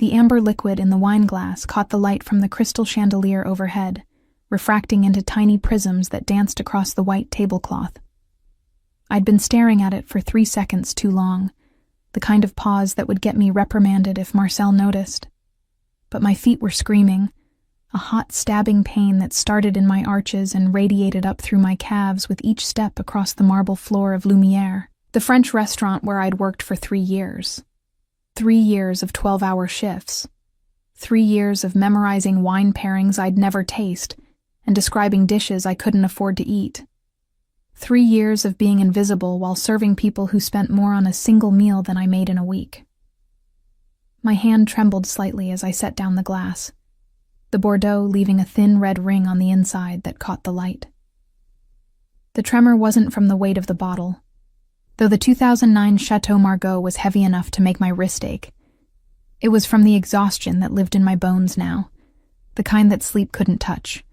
The amber liquid in the wine glass caught the light from the crystal chandelier overhead, refracting into tiny prisms that danced across the white tablecloth. I'd been staring at it for 3 seconds too long, the kind of pause that would get me reprimanded if Marcel noticed. But my feet were screaming, a hot stabbing pain that started in my arches and radiated up through my calves with each step across the marble floor of Lumière, the French restaurant where I'd worked for 3 years. 3 years of 12-hour shifts. 3 years of memorizing wine pairings I'd never taste and describing dishes I couldn't afford to eat. 3 years of being invisible while serving people who spent more on a single meal than I made in a week. My hand trembled slightly as I set down the glass, the Bordeaux leaving a thin red ring on the inside that caught the light. The tremor wasn't from the weight of the bottle, though the 2009 Chateau Margaux was heavy enough to make my wrist ache. It was from the exhaustion that lived in my bones now, the kind that sleep couldn't touch.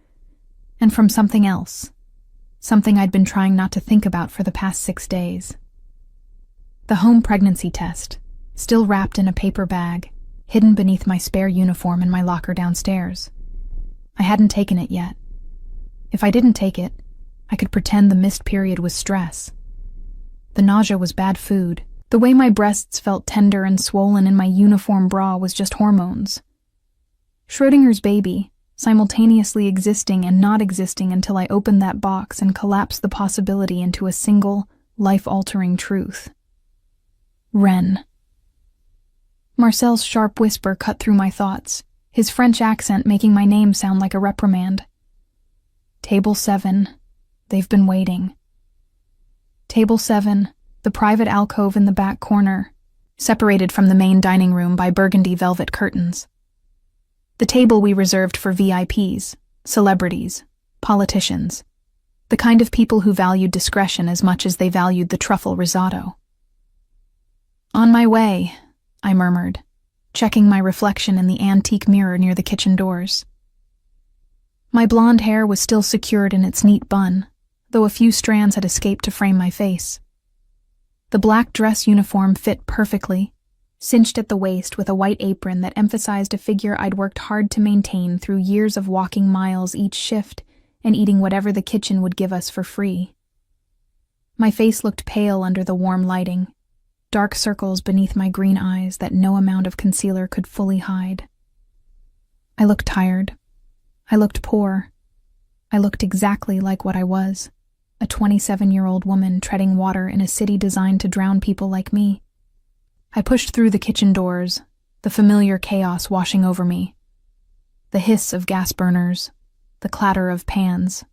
And from something else, something I'd been trying not to think about for the past 6 days. The home pregnancy test, still wrapped in a paper bag, hidden beneath my spare uniform in my locker downstairs. I hadn't taken it yet. If I didn't take it, I could pretend the missed period was stress. The nausea was bad food. The way my breasts felt tender and swollen in my uniform bra was just hormones. Schrödinger's baby, simultaneously existing and not existing until I opened that box and collapsed the possibility into a single, life-altering truth. Ren. Marcel's sharp whisper cut through my thoughts, his French accent making my name sound like a reprimand. Table 7. They've been waiting. Table 7, the private alcove in the back corner, separated from the main dining room by burgundy velvet curtains. The table we reserved for VIPs, celebrities, politicians, the kind of people who valued discretion as much as they valued the truffle risotto. On my way, I murmured, checking my reflection in the antique mirror near the kitchen doors. My blonde hair was still secured in its neat bun, though a few strands had escaped to frame my face. The black dress uniform fit perfectly, cinched at the waist with a white apron that emphasized a figure I'd worked hard to maintain through years of walking miles each shift and eating whatever the kitchen would give us for free. My face looked pale under the warm lighting, dark circles beneath my green eyes that no amount of concealer could fully hide. I looked tired. I looked poor. I looked exactly like what I was, a 27-year-old woman treading water in a city designed to drown people like me. I pushed through the kitchen doors, the familiar chaos washing over me. The hiss of gas burners, the clatter of pans.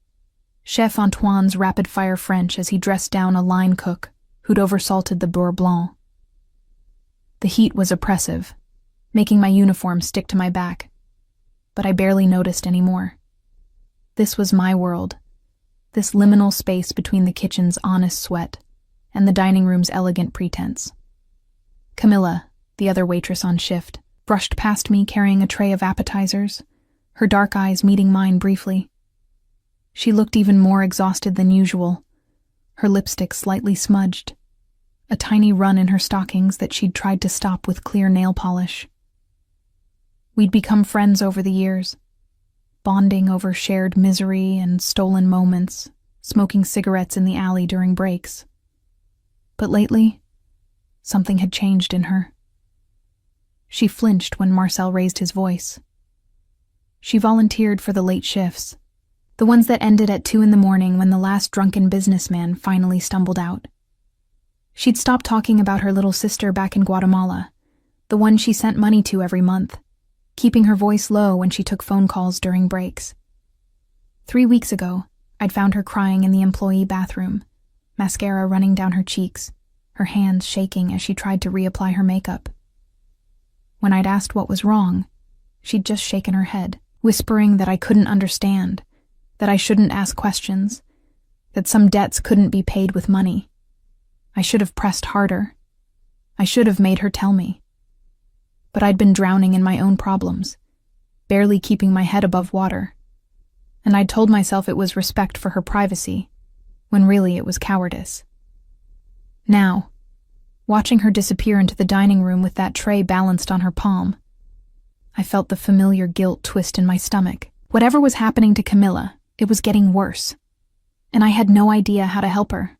Chef Antoine's rapid-fire French as he dressed down a line cook who'd oversalted the beurre blanc. The heat was oppressive, making my uniform stick to my back, but I barely noticed anymore. This was my world, this liminal space between the kitchen's honest sweat and the dining room's elegant pretense. Camilla, the other waitress on shift, brushed past me carrying a tray of appetizers, her dark eyes meeting mine briefly. She looked even more exhausted than usual, her lipstick slightly smudged, a tiny run in her stockings that she'd tried to stop with clear nail polish. We'd become friends over the years, bonding over shared misery and stolen moments, smoking cigarettes in the alley during breaks. But lately, something had changed in her. She flinched when Marcel raised his voice. She volunteered for the late shifts, the ones that ended at 2 a.m. when the last drunken businessman finally stumbled out. She'd stopped talking about her little sister back in Guatemala, the one she sent money to every month, keeping her voice low when she took phone calls during breaks. 3 weeks ago, I'd found her crying in the employee bathroom, mascara running down her cheeks, her hands shaking as she tried to reapply her makeup. When I'd asked what was wrong, she'd just shaken her head, whispering that I couldn't understand, that I shouldn't ask questions, that some debts couldn't be paid with money. I should have pressed harder. I should have made her tell me. But I'd been drowning in my own problems, barely keeping my head above water, and I'd told myself it was respect for her privacy, when really it was cowardice. Now, watching her disappear into the dining room with that tray balanced on her palm, I felt the familiar guilt twist in my stomach. Whatever was happening to Camilla, it was getting worse, and I had no idea how to help her.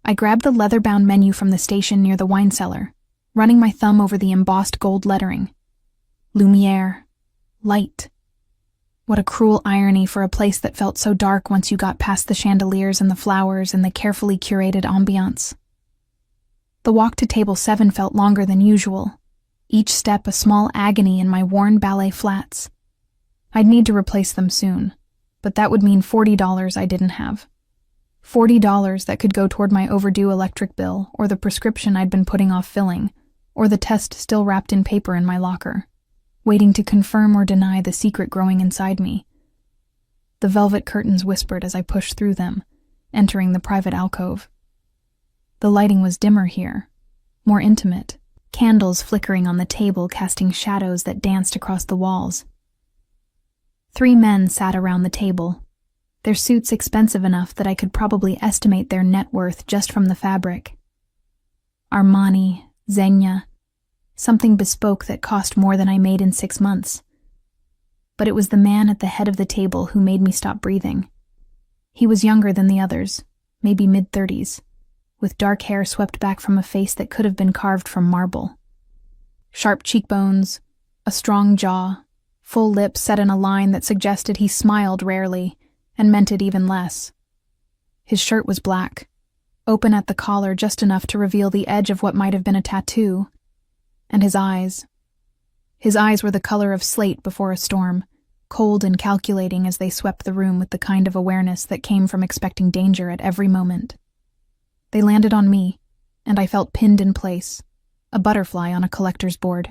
I grabbed the leather-bound menu from the station near the wine cellar, running my thumb over the embossed gold lettering. Lumiere. Light. What a cruel irony for a place that felt so dark once you got past the chandeliers and the flowers and the carefully curated ambiance. The walk to table 7 felt longer than usual, each step a small agony in my worn ballet flats. I'd need to replace them soon, but that would mean $40 I didn't have. $40 that could go toward my overdue electric bill, or the prescription I'd been putting off filling, or the test still wrapped in paper in my locker, waiting to confirm or deny the secret growing inside me. The velvet curtains whispered as I pushed through them, entering the private alcove. The lighting was dimmer here, more intimate, candles flickering on the table casting shadows that danced across the walls. 3 men sat around the table, their suits expensive enough that I could probably estimate their net worth just from the fabric. Armani, Zegna, something bespoke that cost more than I made in 6 months. But it was the man at the head of the table who made me stop breathing. He was younger than the others, maybe mid-30s, with dark hair swept back from a face that could have been carved from marble. Sharp cheekbones, a strong jaw, full lips set in a line that suggested he smiled rarely and meant it even less. His shirt was black, open at the collar just enough to reveal the edge of what might have been a tattoo, and his eyes. His eyes were the color of slate before a storm, cold and calculating as they swept the room with the kind of awareness that came from expecting danger at every moment. They landed on me, and I felt pinned in place, a butterfly on a collector's board.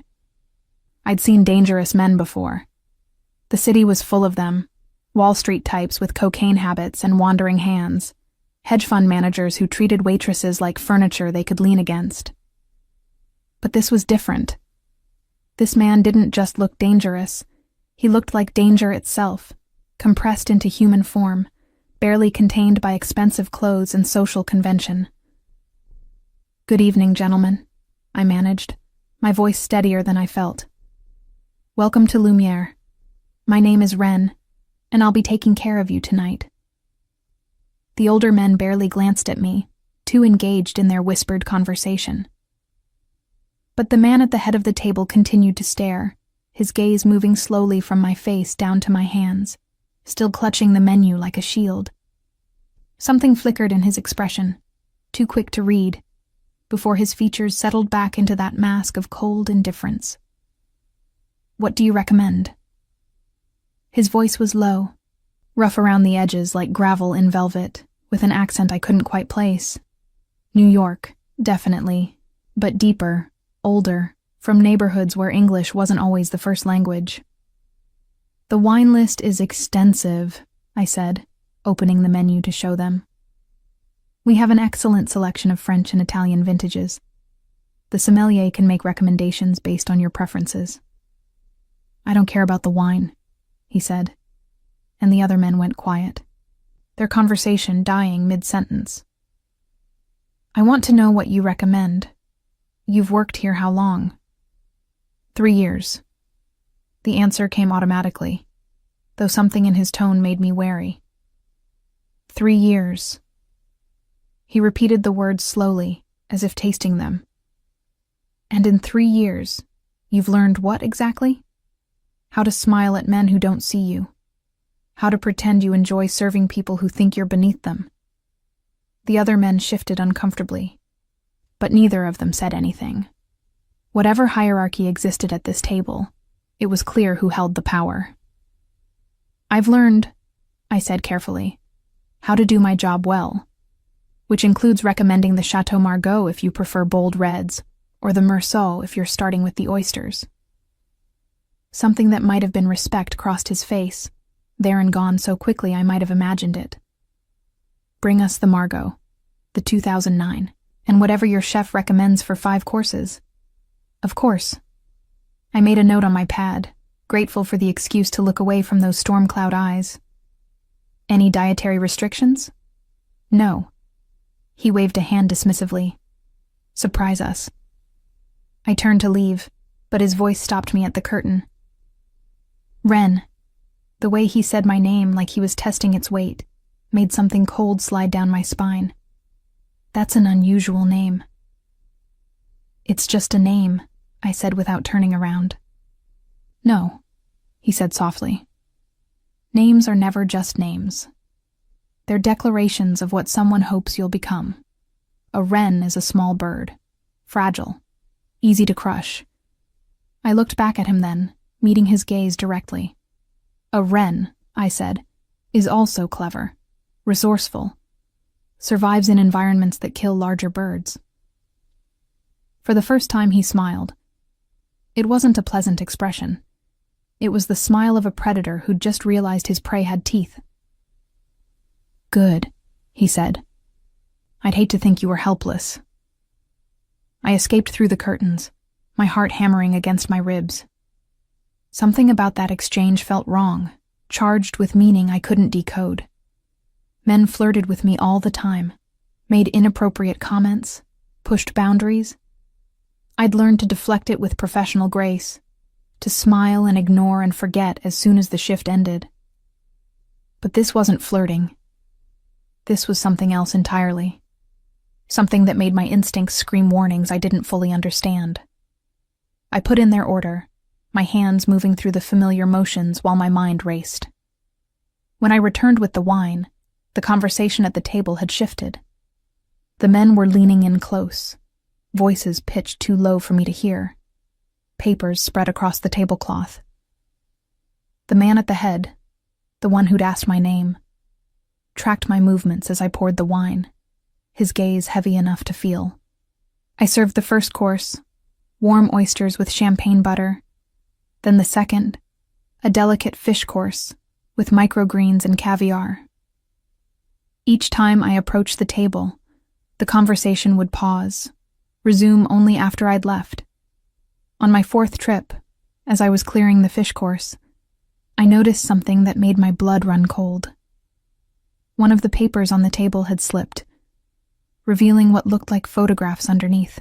I'd seen dangerous men before. The city was full of them, Wall Street types with cocaine habits and wandering hands, hedge fund managers who treated waitresses like furniture they could lean against. But this was different. This man didn't just look dangerous, he looked like danger itself, compressed into human form, barely contained by expensive clothes and social convention. "Good evening, gentlemen," I managed, my voice steadier than I felt. "Welcome to Lumiere. My name is Ren, and I'll be taking care of you tonight." The older men barely glanced at me, too engaged in their whispered conversation. But the man at the head of the table continued to stare, his gaze moving slowly from my face down to my hands, still clutching the menu like a shield. Something flickered in his expression, too quick to read, before his features settled back into that mask of cold indifference. "What do you recommend?" His voice was low, rough around the edges like gravel in velvet, with an accent I couldn't quite place. New York, definitely, but deeper, older, from neighborhoods where English wasn't always the first language. "The wine list is extensive," I said, opening the menu to show them. "We have an excellent selection of French and Italian vintages. The sommelier can make recommendations based on your preferences." "I don't care about the wine," he said, and the other men went quiet, their conversation dying mid-sentence. "I want to know what you recommend. You've worked here how long?" 3 years. The answer came automatically, though something in his tone made me wary. 3 years. He repeated the words slowly, as if tasting them. "And in 3 years, you've learned what exactly? How to smile at men who don't see you. How to pretend you enjoy serving people who think you're beneath them." The other men shifted uncomfortably, but neither of them said anything. Whatever hierarchy existed at this table, it was clear who held the power. "I've learned," I said carefully, "how to do my job well, which includes recommending the Chateau Margaux if you prefer bold reds, or the Meursault if you're starting with the oysters." Something that might have been respect crossed his face, there and gone so quickly I might have imagined it. "Bring us the Margaux, the 2009, and whatever your chef recommends for 5 courses. "Of course." I made a note on my pad, grateful for the excuse to look away from those storm cloud eyes. "Any dietary restrictions?" "No." He waved a hand dismissively. "Surprise us." I turned to leave, but his voice stopped me at the curtain. Ren. The way he said my name like he was testing its weight made something cold slide down my spine. That's an unusual name. It's just a name, I said without turning around. No, he said softly. Names are never just names. They're declarations of what someone hopes you'll become. A wren is a small bird, fragile, easy to crush. I looked back at him then, meeting his gaze directly. A wren, I said, is also clever, resourceful, survives in environments that kill larger birds. For the first time he smiled. It wasn't a pleasant expression. It was the smile of a predator who'd just realized his prey had teeth. Good, he said. I'd hate to think you were helpless. I escaped through the curtains, my heart hammering against my ribs. Something about that exchange felt wrong, charged with meaning I couldn't decode. Men flirted with me all the time, made inappropriate comments, pushed boundaries. I'd learned to deflect it with professional grace, to smile and ignore and forget as soon as the shift ended. But this wasn't flirting. This was something else entirely. Something that made my instincts scream warnings I didn't fully understand. I put in their order, my hands moving through the familiar motions while my mind raced. When I returned with the wine, the conversation at the table had shifted. The men were leaning in close, voices pitched too low for me to hear, papers spread across the tablecloth. The man at the head, the one who'd asked my name, tracked my movements as I poured the wine, his gaze heavy enough to feel. I served the first course, warm oysters with champagne butter, then the second, a delicate fish course with microgreens and caviar. Each time I approached the table, the conversation would pause, resume only after I'd left. On my fourth trip, as I was clearing the fish course, I noticed something that made my blood run cold. One of the papers on the table had slipped, revealing what looked like photographs underneath.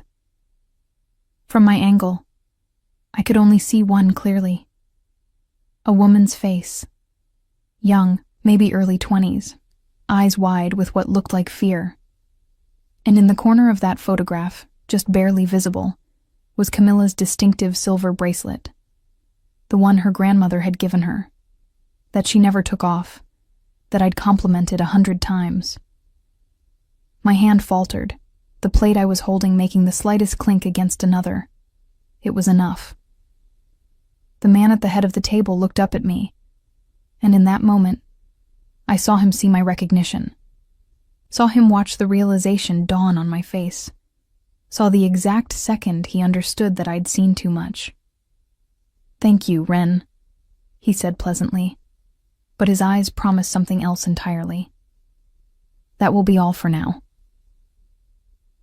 From my angle, I could only see one clearly. A woman's face. Young, maybe early 20s, eyes wide with what looked like fear. And in the corner of that photograph, just barely visible, was Camilla's distinctive silver bracelet, the one her grandmother had given her, that she never took off, that I'd complimented 100 times. My hand faltered, the plate I was holding making the slightest clink against another. It was enough. The man at the head of the table looked up at me, and in that moment, I saw him see my recognition. Saw him watch the realization dawn on my face. Saw the exact second he understood that I'd seen too much. Thank you, Ren, he said pleasantly, but his eyes promised something else entirely. That will be all for now.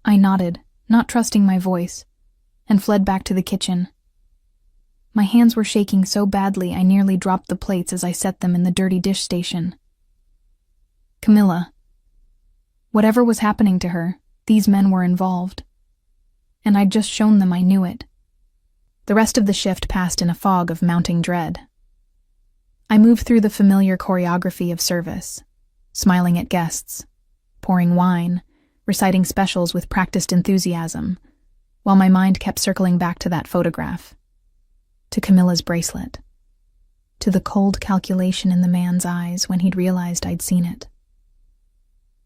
I nodded, not trusting my voice, and fled back to the kitchen. My hands were shaking so badly I nearly dropped the plates as I set them in the dirty dish station. Camilla. Whatever was happening to her, these men were involved. And I'd just shown them I knew it. The rest of the shift passed in a fog of mounting dread. I moved through the familiar choreography of service, smiling at guests, pouring wine, reciting specials with practiced enthusiasm, while my mind kept circling back to that photograph, to Camilla's bracelet, to the cold calculation in the man's eyes when he'd realized I'd seen it.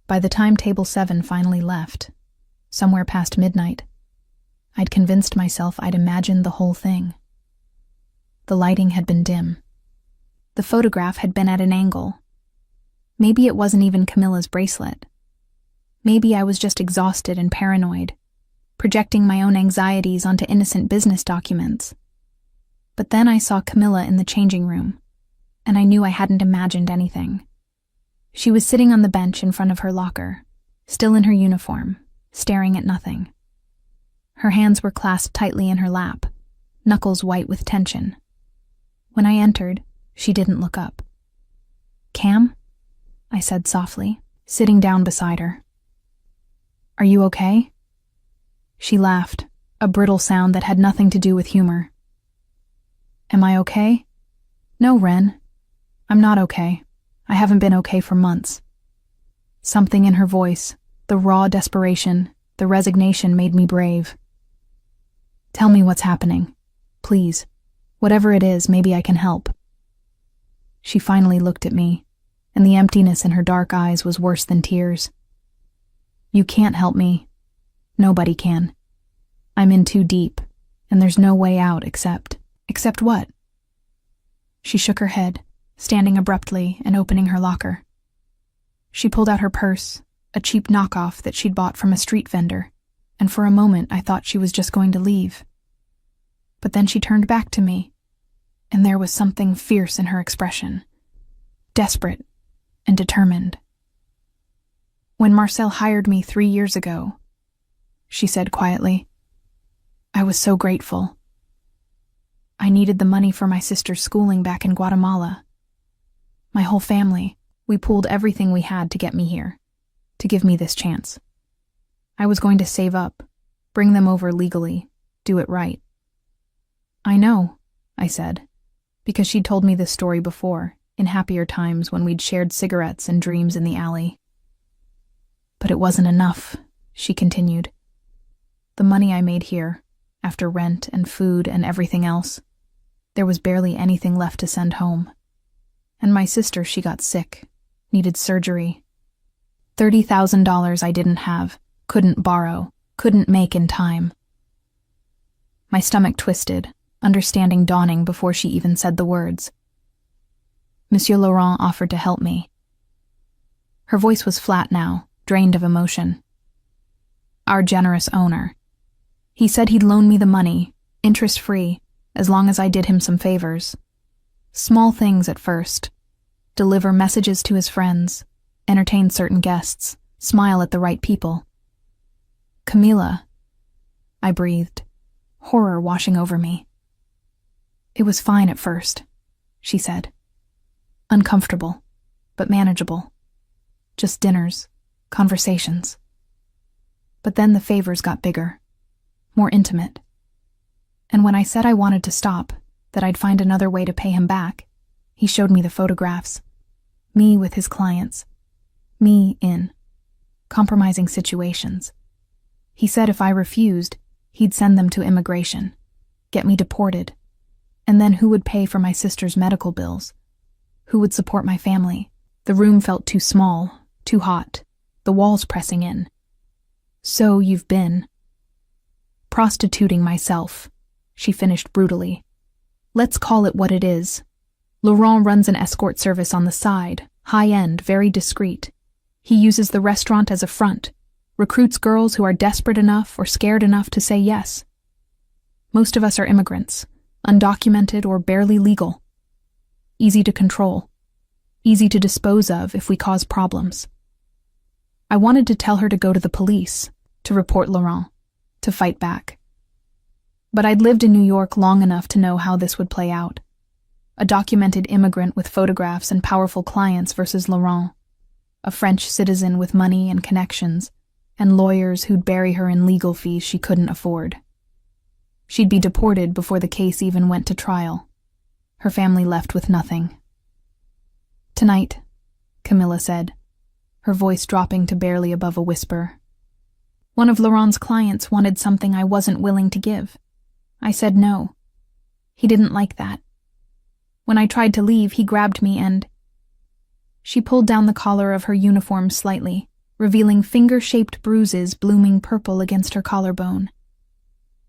By the time Table 7 finally left, somewhere past midnight, I'd convinced myself I'd imagined the whole thing. The lighting had been dim. The photograph had been at an angle. Maybe it wasn't even Camilla's bracelet. Maybe I was just exhausted and paranoid, projecting my own anxieties onto innocent business documents. But then I saw Camilla in the changing room, and I knew I hadn't imagined anything. She was sitting on the bench in front of her locker, still in her uniform, staring at nothing. Her hands were clasped tightly in her lap, knuckles white with tension. When I entered, she didn't look up. "Cam?" I said softly, sitting down beside her. "Are you okay?" She laughed, a brittle sound that had nothing to do with humor, Am I okay? No, Ren. I'm not okay. I haven't been okay for months. Something in her voice, the raw desperation, the resignation made me brave. Tell me what's happening. Please. Whatever it is, maybe I can help. She finally looked at me, and the emptiness in her dark eyes was worse than tears. You can't help me. Nobody can. I'm in too deep, and there's no way out except... Except what? She shook her head, standing abruptly and opening her locker. She pulled out her purse, a cheap knockoff that she'd bought from a street vendor, and for a moment I thought she was just going to leave. But then she turned back to me, and there was something fierce in her expression, desperate and determined. When Marcel hired me 3 years ago, she said quietly, I was so grateful. I needed the money for my sister's schooling back in Guatemala. My whole family, we pooled everything we had to get me here, to give me this chance. I was going to save up, bring them over legally, do it right. I know, I said, because she'd told me this story before, in happier times when we'd shared cigarettes and dreams in the alley. But it wasn't enough, she continued. The money I made here, after rent and food and everything else, there was barely anything left to send home. And my sister, she got sick, needed surgery. $30,000 I didn't have, couldn't borrow, couldn't make in time. My stomach twisted, understanding dawning before she even said the words. Monsieur Laurent offered to help me. Her voice was flat now, drained of emotion. Our generous owner. He said he'd loan me the money, interest-free, as long as I did him some favors. Small things at first. Deliver messages to his friends, entertain certain guests, smile at the right people. Camila, I breathed, horror washing over me. It was fine at first, she said. Uncomfortable, but manageable. Just dinners, conversations. But then the favors got bigger, more intimate. And when I said I wanted to stop, that I'd find another way to pay him back, he showed me the photographs. Me with his clients. Me in compromising situations. He said if I refused, he'd send them to immigration, get me deported. And then who would pay for my sister's medical bills? Who would support my family? The room felt too small, too hot, the walls pressing in. So you've been prostituting myself, she finished brutally. Let's call it what it is. Laurent runs an escort service on the side, high-end, very discreet. He uses the restaurant as a front, recruits girls who are desperate enough or scared enough to say yes. Most of us are immigrants, undocumented or barely legal. Easy to control, easy to dispose of if we cause problems. I wanted to tell her to go to the police, to report Laurent, to fight back. But I'd lived in New York long enough to know how this would play out. A documented immigrant with photographs and powerful clients versus Laurent, a French citizen with money and connections, and lawyers who'd bury her in legal fees she couldn't afford. She'd be deported before the case even went to trial. Her family left with nothing. Tonight, Camilla said, her voice dropping to barely above a whisper. One of Laurent's clients wanted something I wasn't willing to give. I said no. He didn't like that. When I tried to leave, he grabbed me and... She pulled down the collar of her uniform slightly, revealing finger-shaped bruises blooming purple against her collarbone.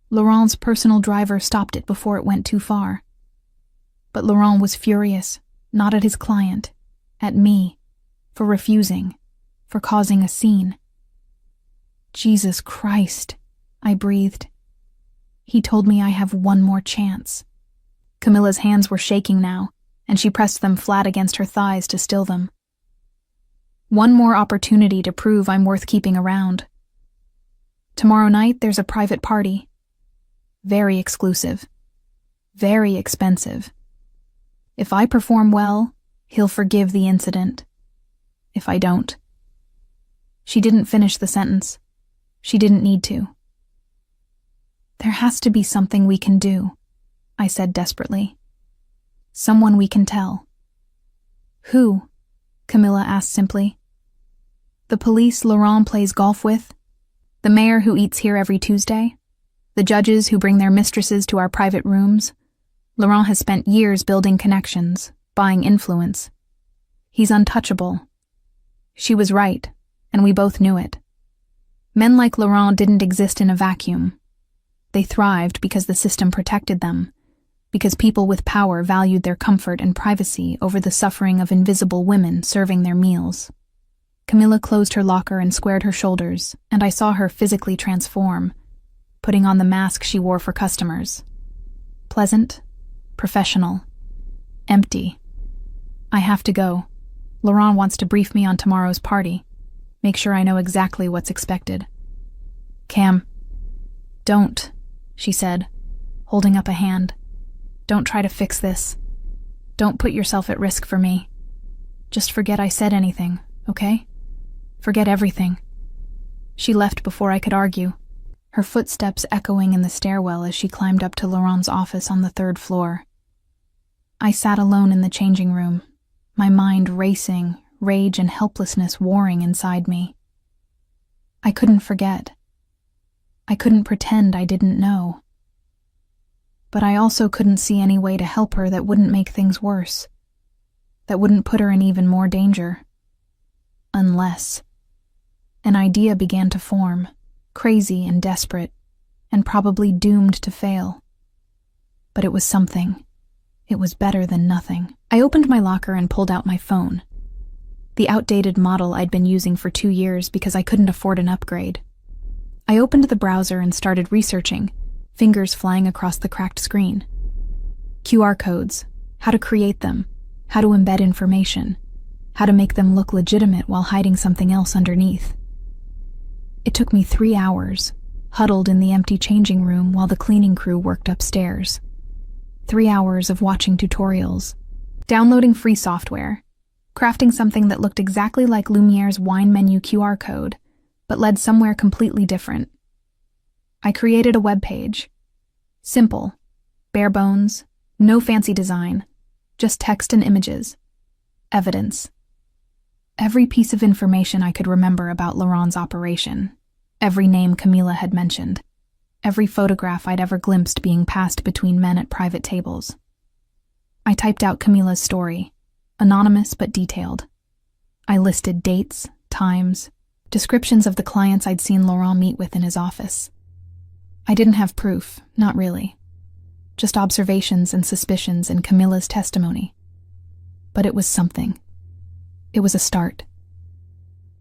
Laurent's personal driver stopped it before it went too far. But Laurent was furious, not at his client, at me, for refusing, for causing a scene. Jesus Christ, I breathed. He told me I have one more chance. Camilla's hands were shaking now, and she pressed them flat against her thighs to still them. One more opportunity to prove I'm worth keeping around. Tomorrow night there's a private party. Very exclusive. Very expensive. If I perform well, he'll forgive the incident. If I don't. She didn't finish the sentence. She didn't need to. There has to be something we can do, I said desperately. Someone we can tell. Who? Camilla asked simply. The police Laurent plays golf with? The mayor who eats here every Tuesday? The judges who bring their mistresses to our private rooms? Laurent has spent years building connections, buying influence. He's untouchable. She was right, and we both knew it. Men like Laurent didn't exist in a vacuum. They thrived because the system protected them, because people with power valued their comfort and privacy over the suffering of invisible women serving their meals. Camilla closed her locker and squared her shoulders, and I saw her physically transform, putting on the mask she wore for customers. Pleasant, professional, empty. I have to go. Laurent wants to brief me on tomorrow's party. Make sure I know exactly what's expected. Cam. Don't, she said, holding up a hand. Don't try to fix this. Don't put yourself at risk for me. Just forget I said anything, okay? Forget everything. She left before I could argue, her footsteps echoing in the stairwell as she climbed up to Laurent's office on the 3rd floor. I sat alone in the changing room, my mind racing, rage and helplessness warring inside me. I couldn't forget. I couldn't pretend I didn't know. But I also couldn't see any way to help her that wouldn't make things worse, that wouldn't put her in even more danger. Unless. An idea began to form, crazy and desperate, and probably doomed to fail. But it was something. It was better than nothing. I opened my locker and pulled out my phone, the outdated model I'd been using for 2 years because I couldn't afford an upgrade. I opened the browser and started researching, fingers flying across the cracked screen. QR codes, how to create them, how to embed information, how to make them look legitimate while hiding something else underneath. It took me 3 hours, huddled in the empty changing room while the cleaning crew worked upstairs. 3 hours of watching tutorials, downloading free software, crafting something that looked exactly like Lumiere's wine menu QR code, but led somewhere completely different. I created a web page. Simple, bare bones, no fancy design, just text and images. Evidence. Every piece of information I could remember about Laurent's operation, every name Camilla had mentioned, every photograph I'd ever glimpsed being passed between men at private tables. I typed out Camilla's story, anonymous but detailed. I listed dates, times, descriptions of the clients I'd seen Laurent meet with in his office. I didn't have proof, not really. Just observations and suspicions and Camilla's testimony. But it was something. It was a start.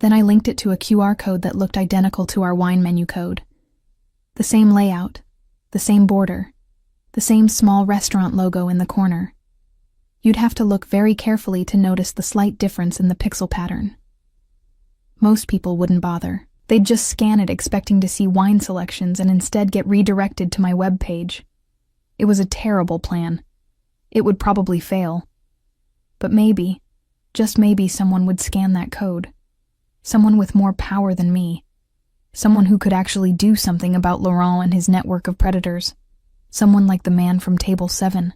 Then I linked it to a QR code that looked identical to our wine menu code. The same layout, the same border, the same small restaurant logo in the corner. You'd have to look very carefully to notice the slight difference in the pixel pattern. Most people wouldn't bother. They'd just scan it expecting to see wine selections and instead get redirected to my web page. It was a terrible plan. It would probably fail. But maybe, just maybe someone would scan that code. Someone with more power than me. Someone who could actually do something about Laurent and his network of predators. Someone like the man from Table 7.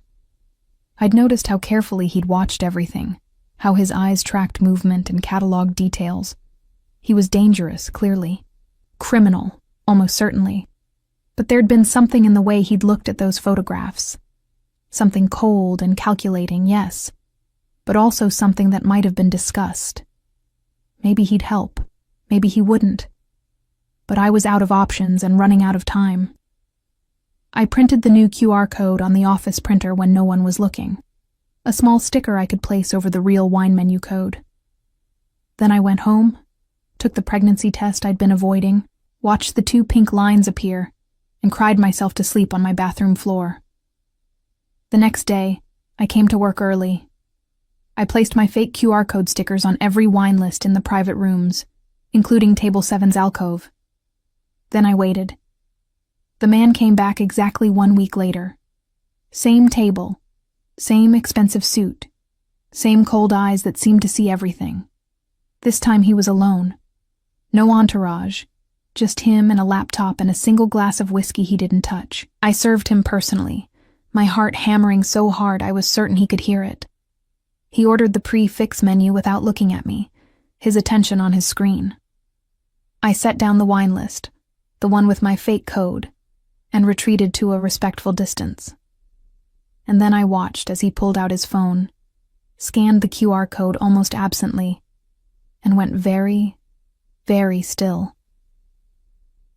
I'd noticed how carefully he'd watched everything, how his eyes tracked movement and cataloged details. He was dangerous, clearly. Criminal, almost certainly. But there'd been something in the way he'd looked at those photographs. Something cold and calculating, yes, but also something that might have been discussed. Maybe he'd help, maybe he wouldn't. But I was out of options and running out of time. I printed the new QR code on the office printer when no one was looking. A small sticker I could place over the real wine menu code. Then I went home, took the pregnancy test I'd been avoiding, watched the 2 pink lines appear, and cried myself to sleep on my bathroom floor. The next day, I came to work early. I placed my fake QR code stickers on every wine list in the private rooms, including Table 7's alcove. Then I waited. The man came back exactly 1 week later. Same table, same expensive suit, same cold eyes that seemed to see everything. This time he was alone. No entourage, just him and a laptop and a single glass of whiskey he didn't touch. I served him personally, my heart hammering so hard I was certain he could hear it. He ordered the prix-fixe menu without looking at me, his attention on his screen. I set down the wine list, the one with my fake code, and retreated to a respectful distance. And then I watched as he pulled out his phone, scanned the QR code almost absently, and went very, very still.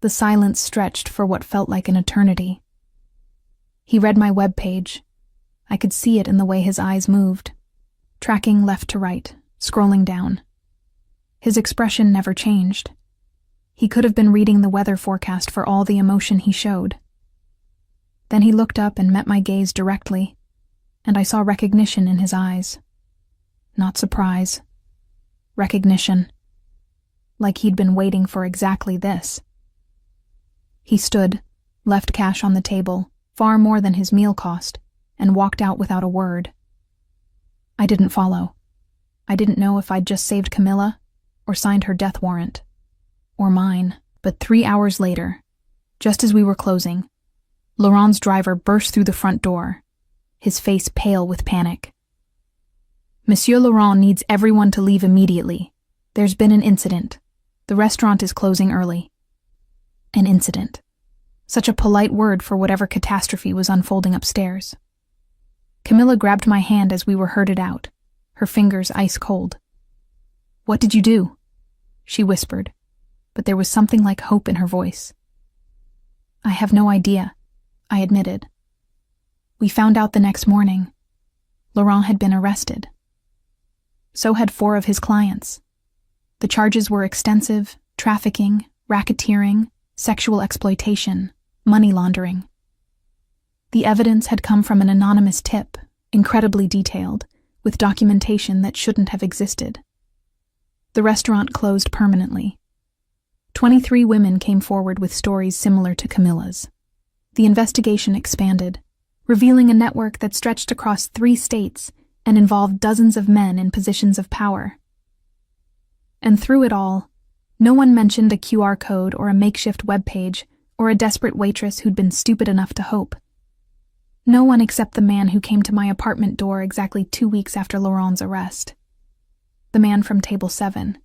The silence stretched for what felt like an eternity. He read my webpage. I could see it in the way his eyes moved, tracking left to right, scrolling down. His expression never changed. He could have been reading the weather forecast for all the emotion he showed. Then he looked up and met my gaze directly, and I saw recognition in his eyes. Not surprise. Recognition. Like he'd been waiting for exactly this. He stood, left cash on the table, far more than his meal cost, and walked out without a word. I didn't follow. I didn't know if I'd just saved Camilla, or signed her death warrant, or mine. But 3 hours later, just as we were closing, Laurent's driver burst through the front door, his face pale with panic. Monsieur Laurent needs everyone to leave immediately. There's been an incident. The restaurant is closing early. An incident. Such a polite word for whatever catastrophe was unfolding upstairs. Camilla grabbed my hand as we were herded out, her fingers ice cold. "What did you do?" she whispered, but there was something like hope in her voice. "I have no idea," I admitted. "We found out the next morning. Laurent had been arrested. So had 4 of his clients. The charges were extensive: trafficking, racketeering, sexual exploitation, money laundering. The evidence had come from an anonymous tip, incredibly detailed, with documentation that shouldn't have existed. The restaurant closed permanently. 23 women came forward with stories similar to Camilla's. The investigation expanded, revealing a network that stretched across 3 states and involved dozens of men in positions of power. And through it all, no one mentioned a QR code or a makeshift webpage or a desperate waitress who'd been stupid enough to hope. No one except the man who came to my apartment door exactly 2 weeks after Laurent's arrest. The man from table 7.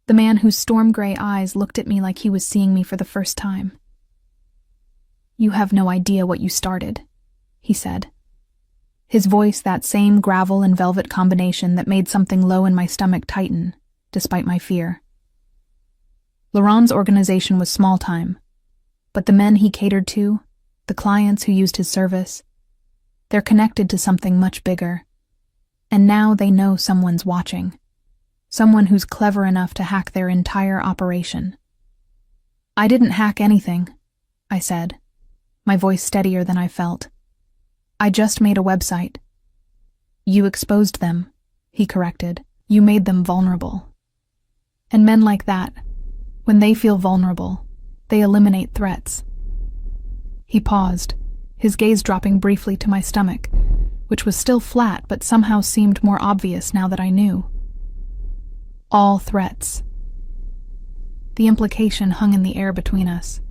The man whose storm-gray eyes looked at me like he was seeing me for the first time. "You have no idea what you started," he said. His voice that same gravel and velvet combination that made something low in my stomach tighten, despite my fear. Laurent's organization was small time, but the men he catered to, the clients who used his service, they're connected to something much bigger. And now they know someone's watching. Someone who's clever enough to hack their entire operation. "I didn't hack anything," I said, my voice steadier than I felt. "I just made a website." "You exposed them," he corrected. "You made them vulnerable. And men like that, when they feel vulnerable, they eliminate threats." He paused, his gaze dropping briefly to my stomach, which was still flat but somehow seemed more obvious now that I knew. "All threats." The implication hung in the air between us.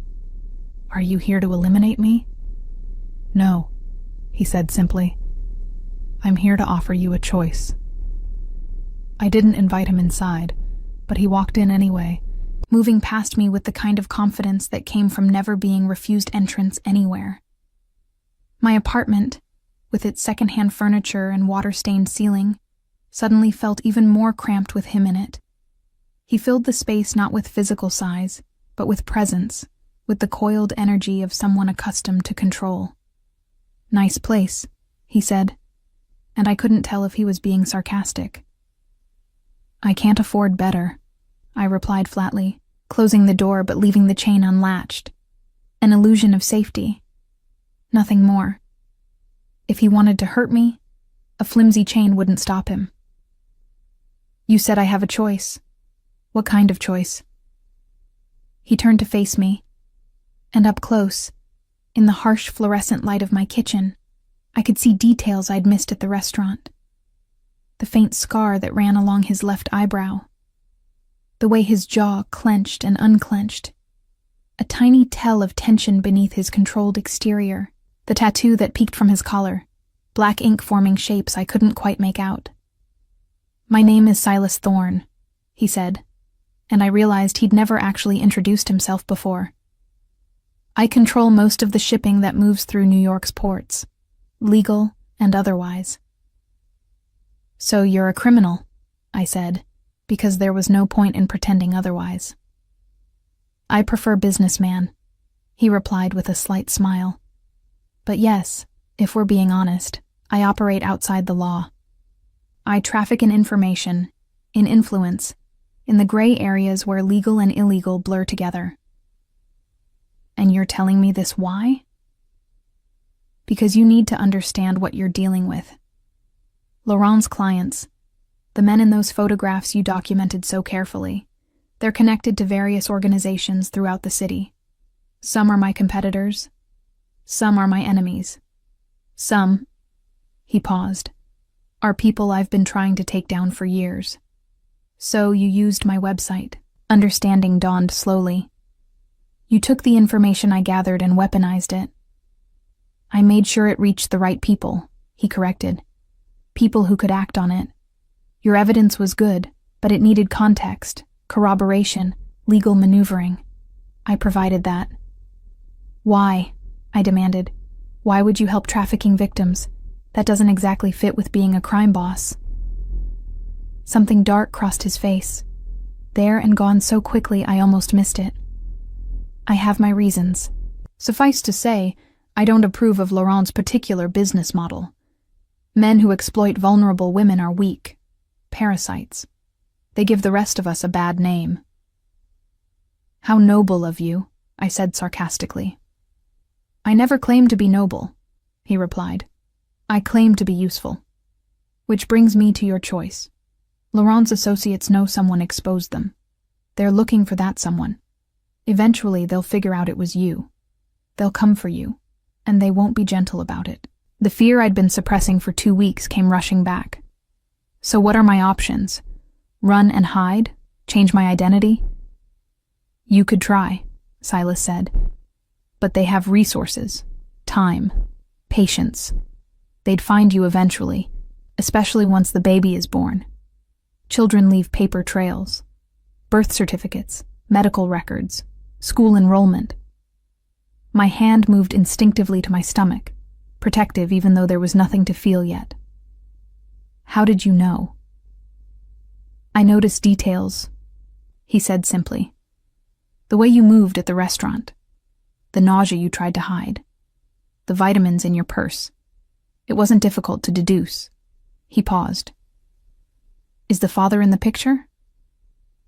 "Are you here to eliminate me?" "No," he said simply. "I'm here to offer you a choice." I didn't invite him inside, but he walked in anyway, moving past me with the kind of confidence that came from never being refused entrance anywhere. My apartment, with its secondhand furniture and water-stained ceiling, suddenly felt even more cramped with him in it. He filled the space not with physical size, but with presence, with the coiled energy of someone accustomed to control. "Nice place," he said, and I couldn't tell if he was being sarcastic. "I can't afford better," I replied flatly, closing the door but leaving the chain unlatched. An illusion of safety. Nothing more. If he wanted to hurt me, a flimsy chain wouldn't stop him. "You said I have a choice. What kind of choice?" He turned to face me, and up close, in the harsh fluorescent light of my kitchen, I could see details I'd missed at the restaurant. The faint scar that ran along his left eyebrow. The way his jaw clenched and unclenched. A tiny tell of tension beneath his controlled exterior, The tattoo that peeked from his collar, black ink forming shapes I couldn't quite make out. "My name is Silas Thorne," he said, and I realized he'd never actually introduced himself before. "I control most of the shipping that moves through New York's ports, legal and otherwise." "So you're a criminal," I said, because there was no point in pretending otherwise. "I prefer businessman," he replied with a slight smile. "But yes, if we're being honest, I operate outside the law. I traffic in information, in influence, in the gray areas where legal and illegal blur together." "And you're telling me this why?" "Because you need to understand what you're dealing with. Laurent's clients, the men in those photographs you documented so carefully, they're connected to various organizations throughout the city. Some are my competitors. Some are my enemies. Some," he paused, "are people I've been trying to take down for years. So you used my website." Understanding dawned slowly. "You took the information I gathered and weaponized it." "I made sure it reached the right people," he corrected. "People who could act on it. Your evidence was good, but it needed context, corroboration, legal maneuvering. I provided that." "Why?" I demanded. "Why would you help trafficking victims? That doesn't exactly fit with being a crime boss." Something dark crossed his face, there and gone so quickly I almost missed it. "I have my reasons. Suffice to say, I don't approve of Laurent's particular business model. Men who exploit vulnerable women are weak, parasites. They give the rest of us a bad name." "How noble of you," I said sarcastically. "I never claimed to be noble," he replied. "I claim to be useful. Which brings me to your choice. Laurent's associates know someone exposed them. They're looking for that someone. Eventually they'll figure out it was you. They'll come for you, and they won't be gentle about it." The fear I'd been suppressing for 2 weeks came rushing back. "So what are my options? Run and hide? Change my identity?" "You could try," Silas said. "But they have resources, time, patience. They'd find you eventually, especially once the baby is born. Children leave paper trails, birth certificates, medical records, school enrollment." My hand moved instinctively to my stomach, protective even though there was nothing to feel yet. "How did you know?" "I noticed details," he said simply. "The way you moved at the restaurant, the nausea you tried to hide, the vitamins in your purse. It wasn't difficult to deduce." He paused. "Is the father in the picture?"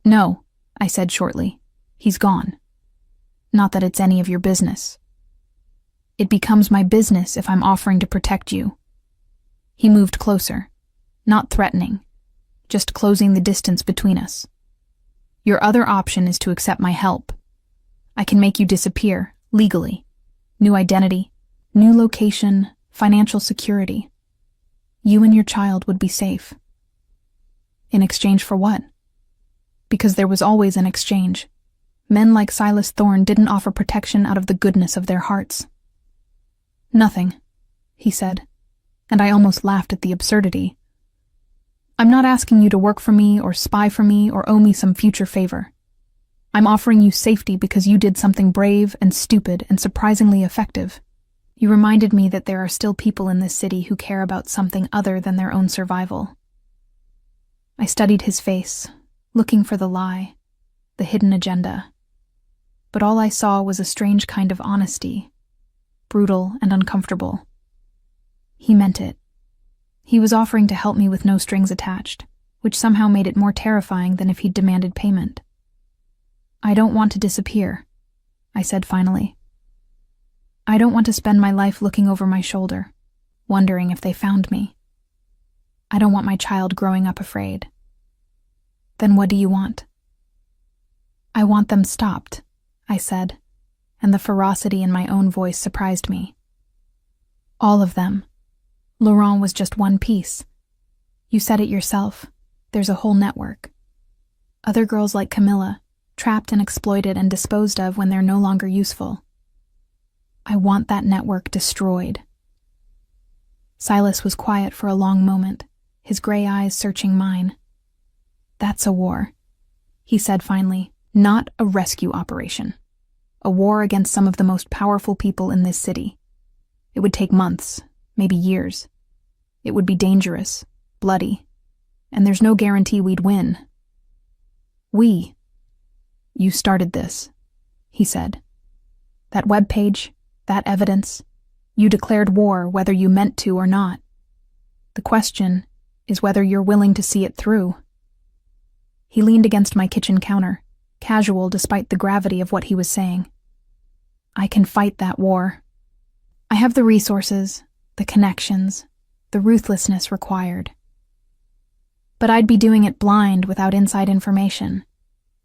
"No," I said shortly. "He's gone. Not that it's any of your business." "It becomes my business if I'm offering to protect you." He moved closer, not threatening, just closing the distance between us. "Your other option is to accept my help. I can make you disappear, legally. New identity, new location, financial security. You and your child would be safe." "In exchange for what?" "Because there was always an exchange. Men like Silas Thorne didn't offer protection out of the goodness of their hearts." "Nothing," he said, and I almost laughed at the absurdity. "I'm not asking you to work for me or spy for me or owe me some future favor. I'm offering you safety because you did something brave and stupid and surprisingly effective. You reminded me that there are still people in this city who care about something other than their own survival." I studied his face, looking for the lie, the hidden agenda. But all I saw was a strange kind of honesty, brutal and uncomfortable. He meant it. He was offering to help me with no strings attached, which somehow made it more terrifying than if he'd demanded payment. "I don't want to disappear," I said finally. "I don't want to spend my life looking over my shoulder, wondering if they found me. I don't want my child growing up afraid." "Then what do you want?" "I want them stopped," I said, and the ferocity in my own voice surprised me. "All of them. Laurent was just one piece. You said it yourself. There's a whole network. Other girls like Camilla, trapped and exploited and disposed of when they're no longer useful. I want that network destroyed. Silas was quiet for a long moment, his gray eyes searching mine. That's a war, he said finally, not a rescue operation. A war against some of the most powerful people in this city. It would take months, maybe years. It would be dangerous, bloody, and there's no guarantee we'd win. You started this, he said. That webpage, that evidence, you declared war whether you meant to or not. The question is whether you're willing to see it through. He leaned against my kitchen counter, casual despite the gravity of what he was saying. I can fight that war. I have the resources, the connections, the ruthlessness required. But I'd be doing it blind without inside information,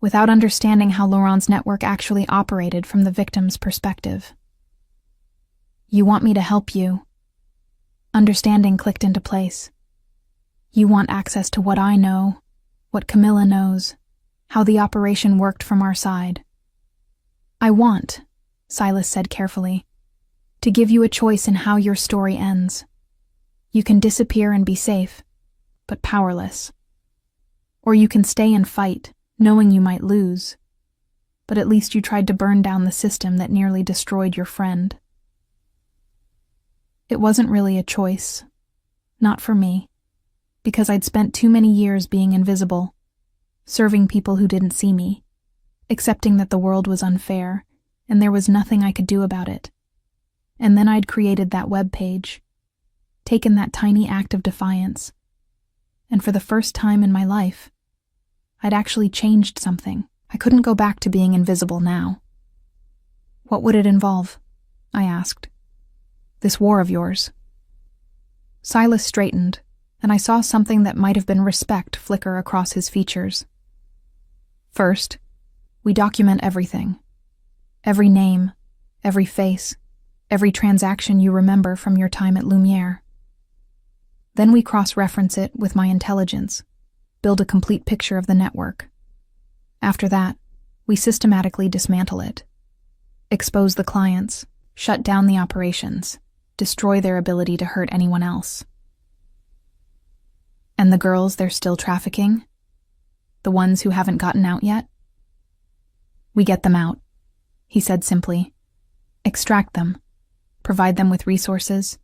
without understanding how Laurent's network actually operated from the victim's perspective. You want me to help you. Understanding clicked into place. You want access to what I know, what Camilla knows, how the operation worked from our side. I want, Silas said carefully, to give you a choice in how your story ends. You can disappear and be safe, but powerless. Or you can stay and fight, knowing you might lose, but at least you tried to burn down the system that nearly destroyed your friend. It wasn't really a choice. Not for me, because I'd spent too many years being invisible, serving people who didn't see me, accepting that the world was unfair, and there was nothing I could do about it. And then I'd created that web page, taken that tiny act of defiance, and for the first time in my life, I'd actually changed something. I couldn't go back to being invisible now. What would it involve? I asked. This war of yours. Silas straightened, and I saw something that might have been respect flicker across his features. First, we document everything. Every name, every face, every transaction you remember from your time at Lumiere. Then we cross-reference it with my intelligence, build a complete picture of the network. After that, we systematically dismantle it, expose the clients, shut down the operations, destroy their ability to hurt anyone else. And the girls they're still trafficking? The ones who haven't gotten out yet? We get them out, he said simply. Extract them, provide them with resources,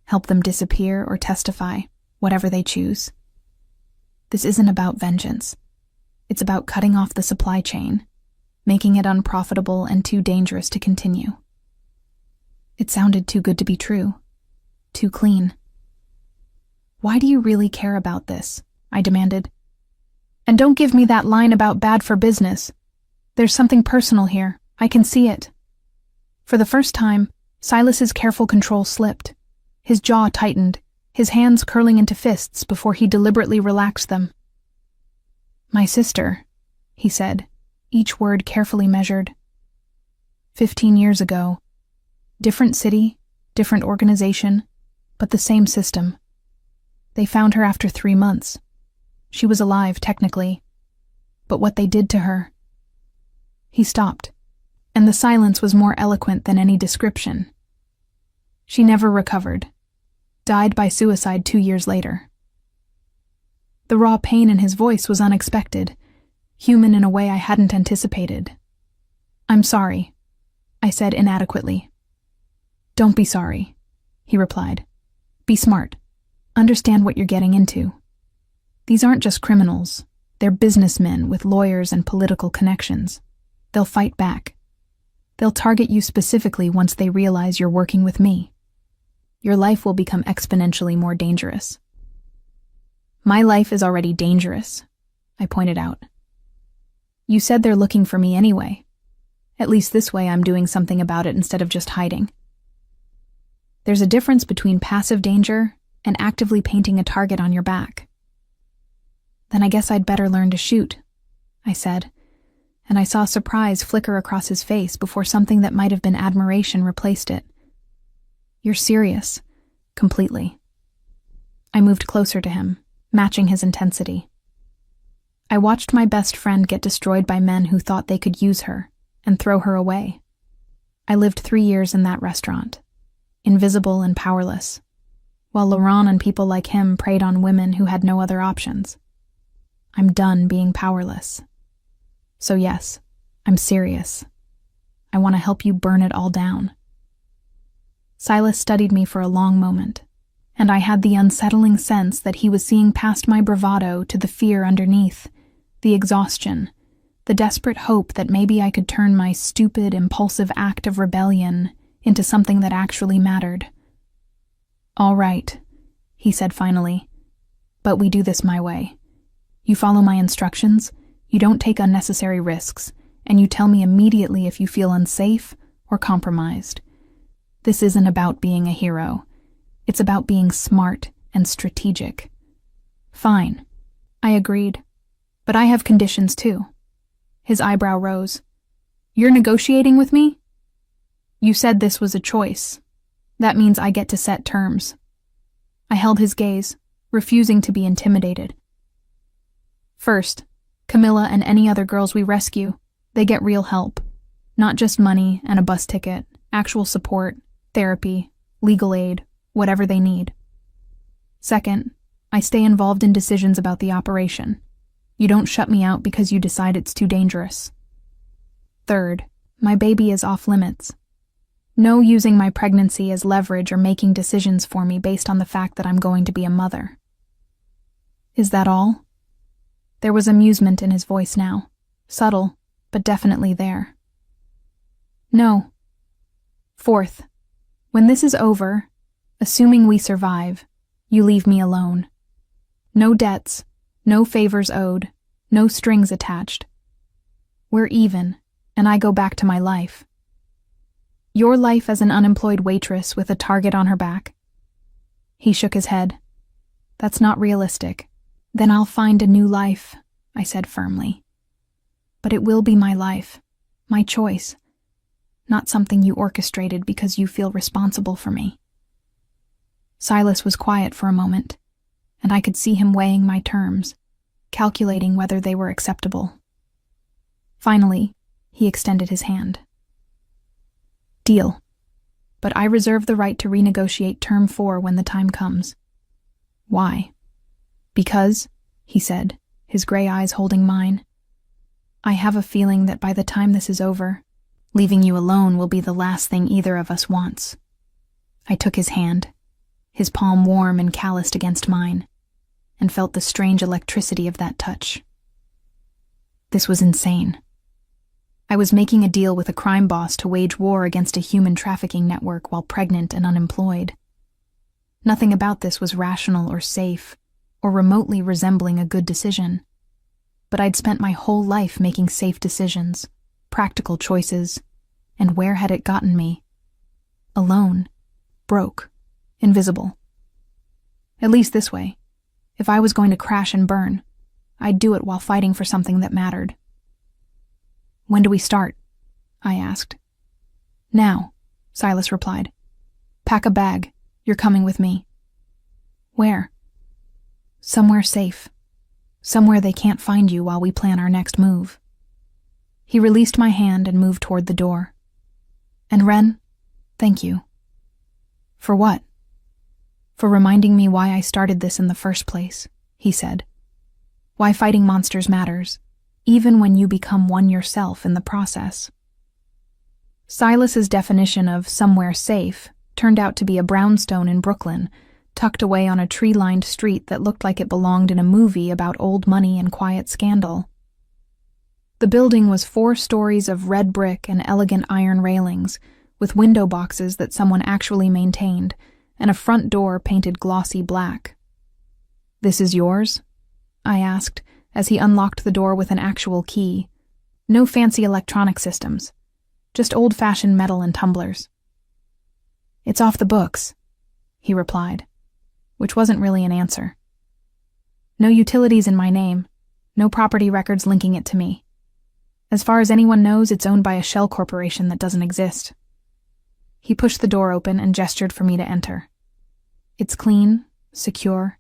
help them disappear or testify, whatever they choose. This isn't about vengeance. It's about cutting off the supply chain, making it unprofitable and too dangerous to continue. It sounded too good to be true, too clean. Why do you really care about this? I demanded. And don't give me that line about bad for business. There's something personal here. I can see it. For the first time, Silas's careful control slipped. His jaw tightened, his hands curling into fists before he deliberately relaxed them. My sister, he said, each word carefully measured. 15 years ago. Different city, different organization, but the same system. They found her after 3 months. She was alive, technically. But what they did to her... He stopped, and the silence was more eloquent than any description. She never recovered. Died by suicide 2 years later. The raw pain in his voice was unexpected, human in a way I hadn't anticipated. I'm sorry, I said inadequately. Don't be sorry, he replied. Be smart. Understand what you're getting into. These aren't just criminals. They're businessmen with lawyers and political connections. They'll fight back. They'll target you specifically once they realize you're working with me. Your life will become exponentially more dangerous. My life is already dangerous, I pointed out. You said they're looking for me anyway. At least this way I'm doing something about it instead of just hiding. There's a difference between passive danger and actively painting a target on your back. Then I guess I'd better learn to shoot, I said, and I saw surprise flicker across his face before something that might have been admiration replaced it. You're serious, completely. I moved closer to him, matching his intensity. I watched my best friend get destroyed by men who thought they could use her and throw her away. I lived 3 years in that restaurant, invisible and powerless, while Laurent and people like him preyed on women who had no other options. I'm done being powerless. So yes, I'm serious. I want to help you burn it all down. Silas studied me for a long moment, and I had the unsettling sense that he was seeing past my bravado to the fear underneath, the exhaustion, the desperate hope that maybe I could turn my stupid, impulsive act of rebellion into something that actually mattered. "All right," he said finally, "but we do this my way. You follow my instructions, you don't take unnecessary risks, and you tell me immediately if you feel unsafe or compromised. This isn't about being a hero. It's about being smart and strategic." "Fine," I agreed. "But I have conditions too." His eyebrow rose. "You're negotiating with me?" "You said this was a choice. That means I get to set terms." I held his gaze, refusing to be intimidated. "First, Camilla and any other girls we rescue, they get real help. Not just money and a bus ticket, actual support, therapy, legal aid, whatever they need. Second, I stay involved in decisions about the operation. You don't shut me out because you decide it's too dangerous. Third, my baby is off limits. No using my pregnancy as leverage or making decisions for me based on the fact that I'm going to be a mother." "Is that all?" There was amusement in his voice now, subtle, but definitely there. "No. Fourth, when this is over, assuming we survive, you leave me alone. No debts, no favors owed, no strings attached. We're even, and I go back to my life. Your life as an unemployed waitress with a target on her back." He shook his head. "That's not realistic. Then I'll find a new life," I said firmly. "But it will be my life, my choice, not something you orchestrated because you feel responsible for me." Silas was quiet for a moment, and I could see him weighing my terms, calculating whether they were acceptable. Finally, he extended his hand. "Deal. But I reserve the right to renegotiate Term 4 when the time comes." "Why?" "Because," he said, his gray eyes holding mine, "I have a feeling that by the time this is over, leaving you alone will be the last thing either of us wants." I took his hand, his palm warm and calloused against mine, and felt the strange electricity of that touch. This was insane. I was making a deal with a crime boss to wage war against a human trafficking network while pregnant and unemployed. Nothing about this was rational or safe, or remotely resembling a good decision. But I'd spent my whole life making safe decisions, practical choices, and where had it gotten me? Alone, broke, invisible. At least this way, if I was going to crash and burn, I'd do it while fighting for something that mattered. "When do we start?" I asked. "Now," Silas replied. "Pack a bag. You're coming with me." "Where?" "Somewhere safe. Somewhere they can't find you while we plan our next move." He released my hand and moved toward the door. "And Ren, thank you." "For what?" "For reminding me why I started this in the first place," he said. "Why fighting monsters matters, even when you become one yourself in the process." Silas's definition of somewhere safe turned out to be a brownstone in Brooklyn, tucked away on a tree-lined street that looked like it belonged in a movie about old money and quiet scandal. The building was 4 stories of red brick and elegant iron railings, with window boxes that someone actually maintained, and a front door painted glossy black. "This is yours?" I asked, as he unlocked the door with an actual key. No fancy electronic systems, just old-fashioned metal and tumblers. "It's off the books," he replied, which wasn't really an answer. "No utilities in my name, no property records linking it to me. As far as anyone knows, it's owned by a shell corporation that doesn't exist." He pushed the door open and gestured for me to enter. "It's clean, secure,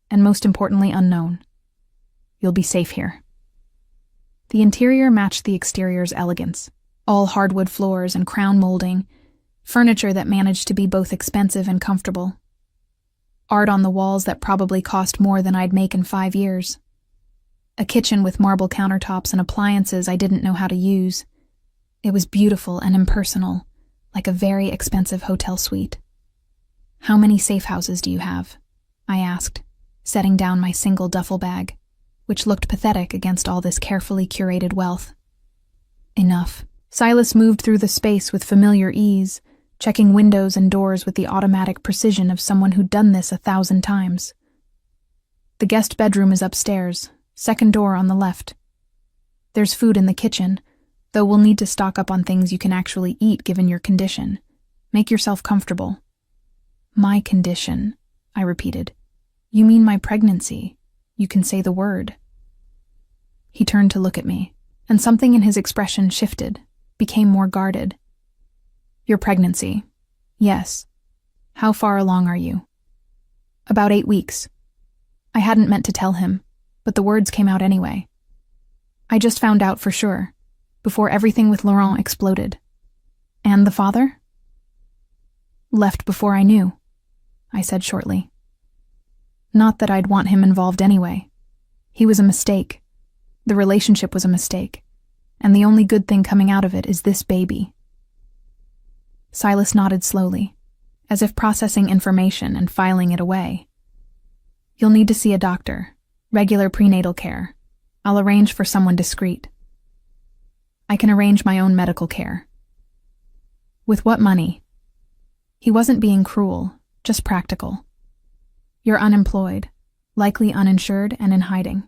and most importantly unknown. You'll be safe here." The interior matched the exterior's elegance, all hardwood floors and crown molding, furniture that managed to be both expensive and comfortable. Art on the walls that probably cost more than I'd make in 5 years. A kitchen with marble countertops and appliances I didn't know how to use. It was beautiful and impersonal, like a very expensive hotel suite. "How many safe houses do you have?" I asked, setting down my single duffel bag, which looked pathetic against all this carefully curated wealth. "Enough." Silas moved through the space with familiar ease, checking windows and doors with the automatic precision of someone who'd done this 1,000 times. "The guest bedroom is upstairs, second door on the left. There's food in the kitchen, though we'll need to stock up on things you can actually eat given your condition. Make yourself comfortable." "My condition," I repeated. "You mean my pregnancy? You can say the word." He turned to look at me, and something in his expression shifted, became more guarded. "Your pregnancy. Yes. How far along are you?" "About 8 weeks." I hadn't meant to tell him, but the words came out anyway. "I just found out for sure, before everything with Laurent exploded." "And the father?" "Left before I knew," I said shortly. Not that I'd want him involved anyway. He was a mistake. The relationship was a mistake. And the only good thing coming out of it is this baby. Silas nodded slowly, as if processing information and filing it away. "You'll need to see a doctor. Regular prenatal care. I'll arrange for someone discreet." "I can arrange my own medical care." "With what money?" He wasn't being cruel, just practical. "You're unemployed, likely uninsured and in hiding.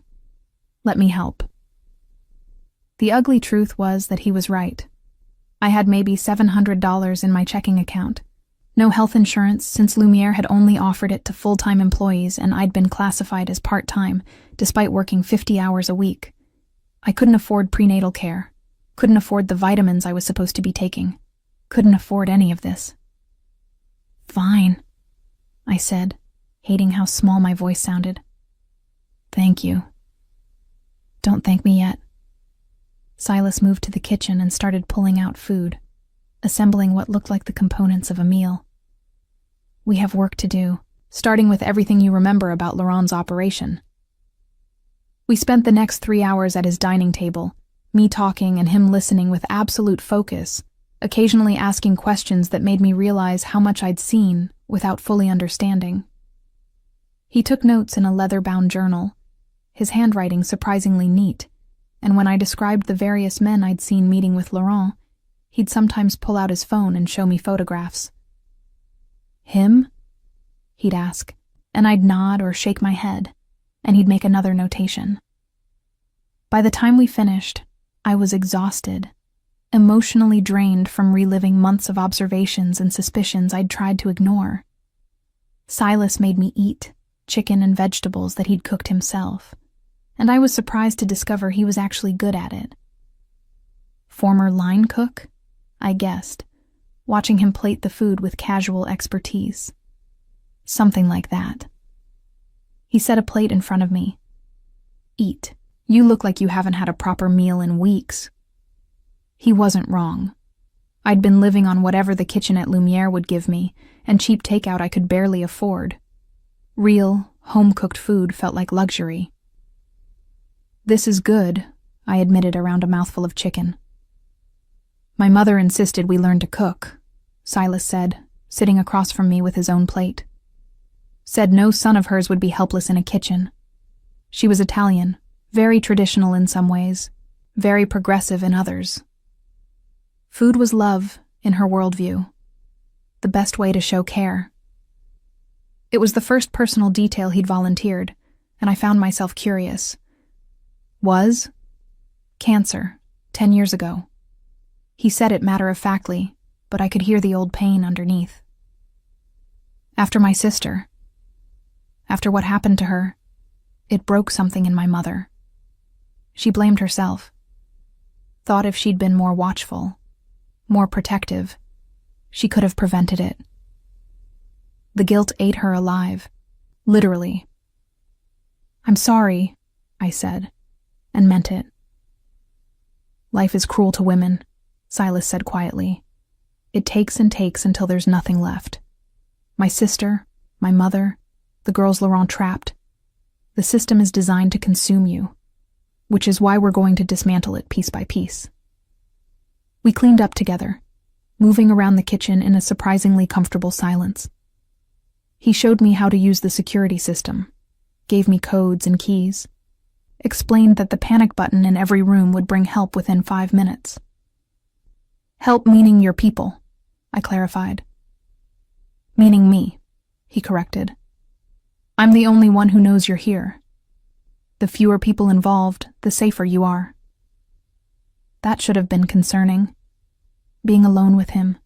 Let me help." The ugly truth was that he was right. I had maybe $700 in my checking account. No health insurance since Lumiere had only offered it to full-time employees and I'd been classified as part-time, despite working 50 hours a week. I couldn't afford prenatal care. Couldn't afford the vitamins I was supposed to be taking. Couldn't afford any of this. "Fine," I said, hating how small my voice sounded. "Thank you." "Don't thank me yet." Silas moved to the kitchen and started pulling out food, assembling what looked like the components of a meal. "We have work to do, starting with everything you remember about Laurent's operation." We spent the next 3 hours at his dining table, me talking and him listening with absolute focus, occasionally asking questions that made me realize how much I'd seen without fully understanding. He took notes in a leather-bound journal, his handwriting surprisingly neat, and when I described the various men I'd seen meeting with Laurent, he'd sometimes pull out his phone and show me photographs. "Him?" he'd ask, and I'd nod or shake my head, and he'd make another notation. By the time we finished, I was exhausted, emotionally drained from reliving months of observations and suspicions I'd tried to ignore. Silas made me eat chicken and vegetables that he'd cooked himself, and I was surprised to discover he was actually good at it. Former line cook? I guessed, watching him plate the food with casual expertise. Something like that. He set a plate in front of me. "Eat. You look like you haven't had a proper meal in weeks." He wasn't wrong. I'd been living on whatever the kitchen at Lumiere would give me, and cheap takeout I could barely afford. Real, home-cooked food felt like luxury. "This is good," I admitted around a mouthful of chicken. "My mother insisted we learn to cook," Silas said, sitting across from me with his own plate. "Said no son of hers would be helpless in a kitchen. She was Italian, very traditional in some ways, very progressive in others. Food was love, in her worldview. The best way to show care." It was the first personal detail he'd volunteered, and I found myself curious. "Was?" "Cancer, 10 years ago." He said it matter-of-factly, but I could hear the old pain underneath. "After my sister. After what happened to her, it broke something in my mother. She blamed herself. Thought if she'd been more watchful, more protective, she could have prevented it. The guilt ate her alive, literally." "I'm sorry," I said, and meant it. "Life is cruel to women," Silas said quietly. It takes and takes until there's nothing left. My sister, my mother, the girls Laurent trapped. The system is designed to consume you, which is why we're going to dismantle it piece by piece. We cleaned up together, moving around the kitchen in a surprisingly comfortable silence. He showed me how to use the security system, gave me codes and keys, explained that the panic button in every room would bring help within 5 minutes. Help meaning your people, I clarified. Meaning me, he corrected. I'm the only one who knows you're here. The fewer people involved, the safer you are. That should have been concerning. Being alone with him,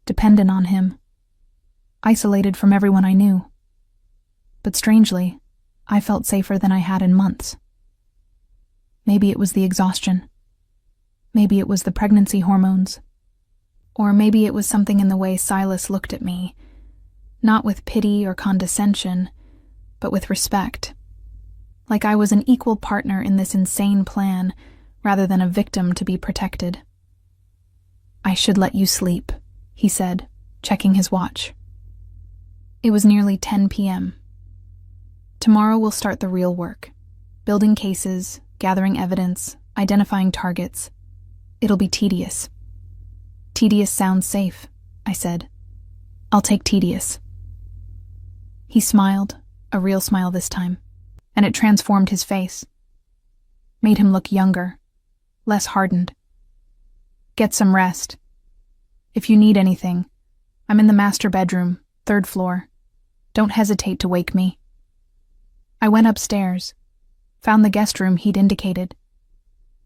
dependent on him, isolated from everyone I knew. But strangely, I felt safer than I had in months. Maybe it was the exhaustion. Maybe it was the pregnancy hormones. Or maybe it was something in the way Silas looked at me, not with pity or condescension, but with respect. Like I was an equal partner in this insane plan, rather than a victim to be protected. I should let you sleep, he said, checking his watch. It was nearly 10 p.m. Tomorrow we'll start the real work. Building cases, gathering evidence, identifying targets. It'll be tedious. Tedious sounds safe, I said. I'll take tedious. He smiled, a real smile this time, and it transformed his face. Made him look younger, less hardened. Get some rest. If you need anything, I'm in the master bedroom, 3rd floor. Don't hesitate to wake me. I went upstairs, found the guest room he'd indicated.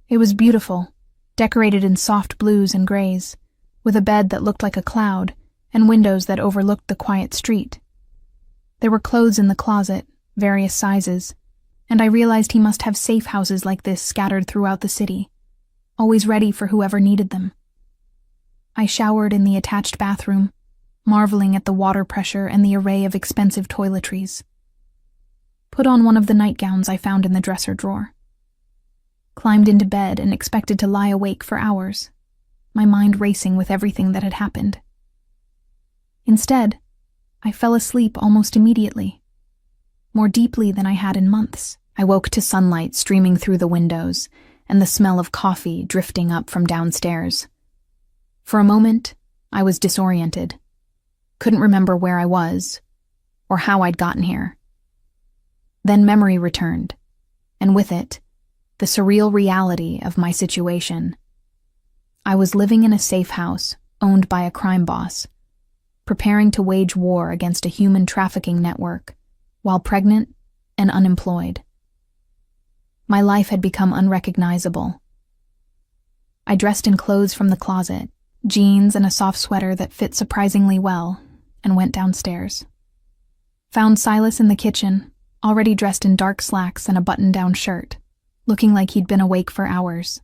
It was beautiful, decorated in soft blues and grays, with a bed that looked like a cloud and windows that overlooked the quiet street. There were clothes in the closet, various sizes, and I realized he must have safe houses like this scattered throughout the city, always ready for whoever needed them. I showered in the attached bathroom, marveling at the water pressure and the array of expensive toiletries. Put on one of the nightgowns I found in the dresser drawer. Climbed into bed and expected to lie awake for hours, my mind racing with everything that had happened. Instead, I fell asleep almost immediately, more deeply than I had in months. I woke to sunlight streaming through the windows and the smell of coffee drifting up from downstairs. For a moment, I was disoriented. Couldn't remember where I was, or how I'd gotten here. Then memory returned, and with it, the surreal reality of my situation. I was living in a safe house owned by a crime boss, preparing to wage war against a human trafficking network, while pregnant and unemployed. My life had become unrecognizable. I dressed in clothes from the closet, jeans and a soft sweater that fit surprisingly well, and went downstairs. Found Silas in the kitchen, already dressed in dark slacks and a button-down shirt, looking like he'd been awake for hours.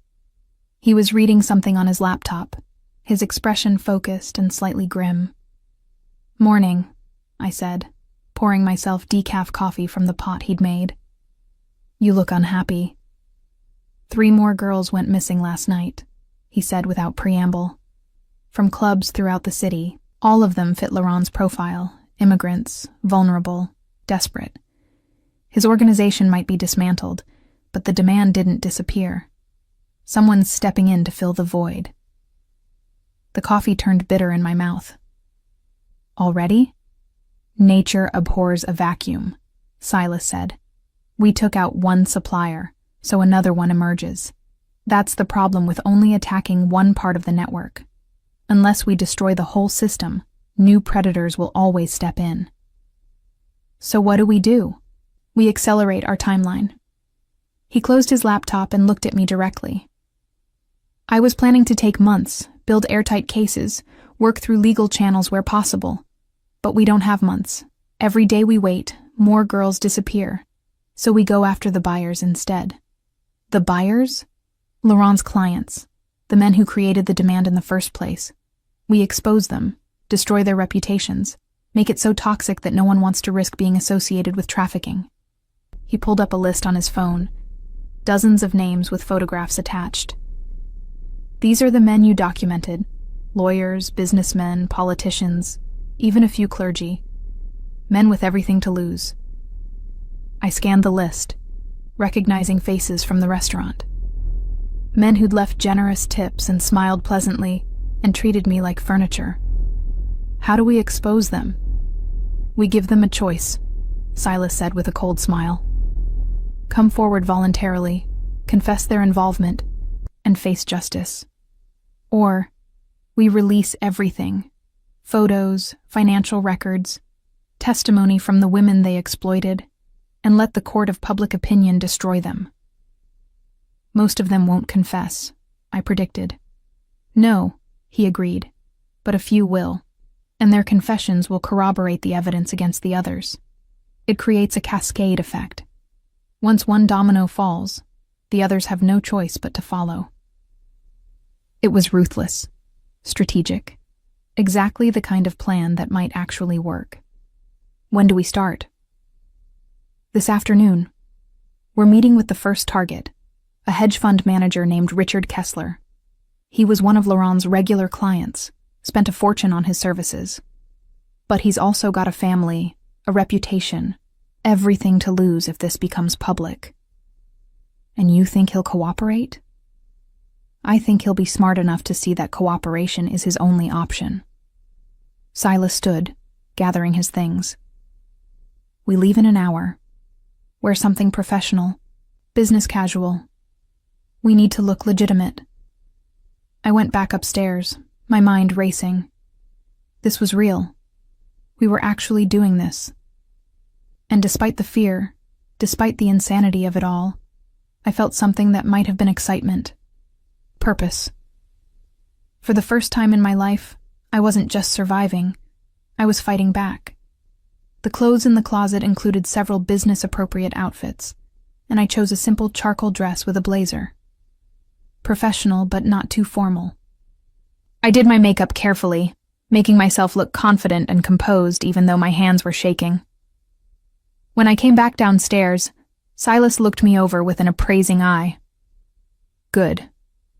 He was reading something on his laptop, his expression focused and slightly grim. "Morning," I said, pouring myself decaf coffee from the pot he'd made. "You look unhappy." 3 more girls went missing last night, he said without preamble. From clubs throughout the city, all of them fit Laurent's profile: immigrants, vulnerable, desperate. His organization might be dismantled, but the demand didn't disappear. Someone's stepping in to fill the void. The coffee turned bitter in my mouth. Already? Nature abhors a vacuum, Silas said. We took out one supplier, so another one emerges. That's the problem with only attacking one part of the network. Unless we destroy the whole system, new predators will always step in. So what do? We accelerate our timeline. He closed his laptop and looked at me directly. I was planning to take months, build airtight cases, work through legal channels where possible. But we don't have months. Every day we wait, more girls disappear. So we go after the buyers instead. The buyers? Laurent's clients, the men who created the demand in the first place. We expose them, destroy their reputations, make it so toxic that no one wants to risk being associated with trafficking. He pulled up a list on his phone, dozens of names with photographs attached. These are the men you documented: lawyers, businessmen, politicians, even a few clergy. Men with everything to lose. I scanned the list, recognizing faces from the restaurant. Men who'd left generous tips and smiled pleasantly and treated me like furniture. How do we expose them? We give them a choice, Silas said with a cold smile. Come forward voluntarily, confess their involvement, and face justice. Or we release everything: photos, financial records, testimony from the women they exploited, and let the court of public opinion destroy them. Most of them won't confess, I predicted. No, he agreed, but a few will, and their confessions will corroborate the evidence against the others. It creates a cascade effect. Once one domino falls, the others have no choice but to follow. It was ruthless, strategic, exactly the kind of plan that might actually work. When do we start? This afternoon. We're meeting with the first target, a hedge fund manager named Richard Kessler. He was one of Laurent's regular clients, spent a fortune on his services. But he's also got a family, a reputation, everything to lose if this becomes public. And you think he'll cooperate? I think he'll be smart enough to see that cooperation is his only option. Silas stood, gathering his things. We leave in an hour. Wear something professional, business casual. We need to look legitimate. I went back upstairs, my mind racing. This was real. We were actually doing this. And despite the fear, despite the insanity of it all, I felt something that might have been excitement. Purpose. For the first time in my life, I wasn't just surviving, I was fighting back. The clothes in the closet included several business-appropriate outfits, and I chose a simple charcoal dress with a blazer. Professional, but not too formal. I did my makeup carefully, making myself look confident and composed even though my hands were shaking. When I came back downstairs, Silas looked me over with an appraising eye. Good.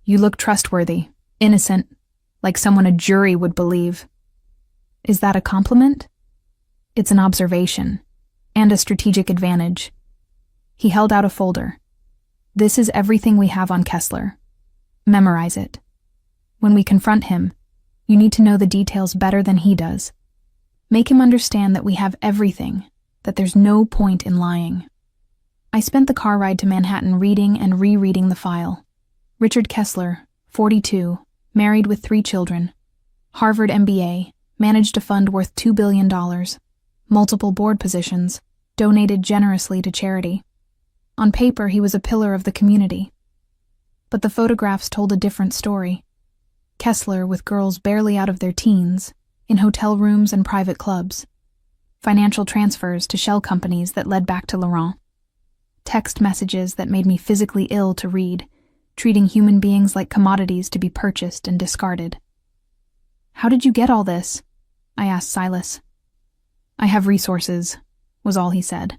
You look trustworthy, innocent, like someone a jury would believe. Is that a compliment? It's an observation, and a strategic advantage. He held out a folder. This is everything we have on Kessler. Memorize it. When we confront him, you need to know the details better than he does. Make him understand that we have everything, that there's no point in lying. I spent the car ride to Manhattan reading and rereading the file. Richard Kessler, 42, married with 3 children. Harvard MBA, managed a fund worth $2 billion. Multiple board positions, donated generously to charity. On paper, he was a pillar of the community. But the photographs told a different story. Kessler with girls barely out of their teens, in hotel rooms and private clubs. Financial transfers to shell companies that led back to Laurent. Text messages that made me physically ill to read, treating human beings like commodities to be purchased and discarded. How did you get all this? I asked Silas. I have resources, was all he said.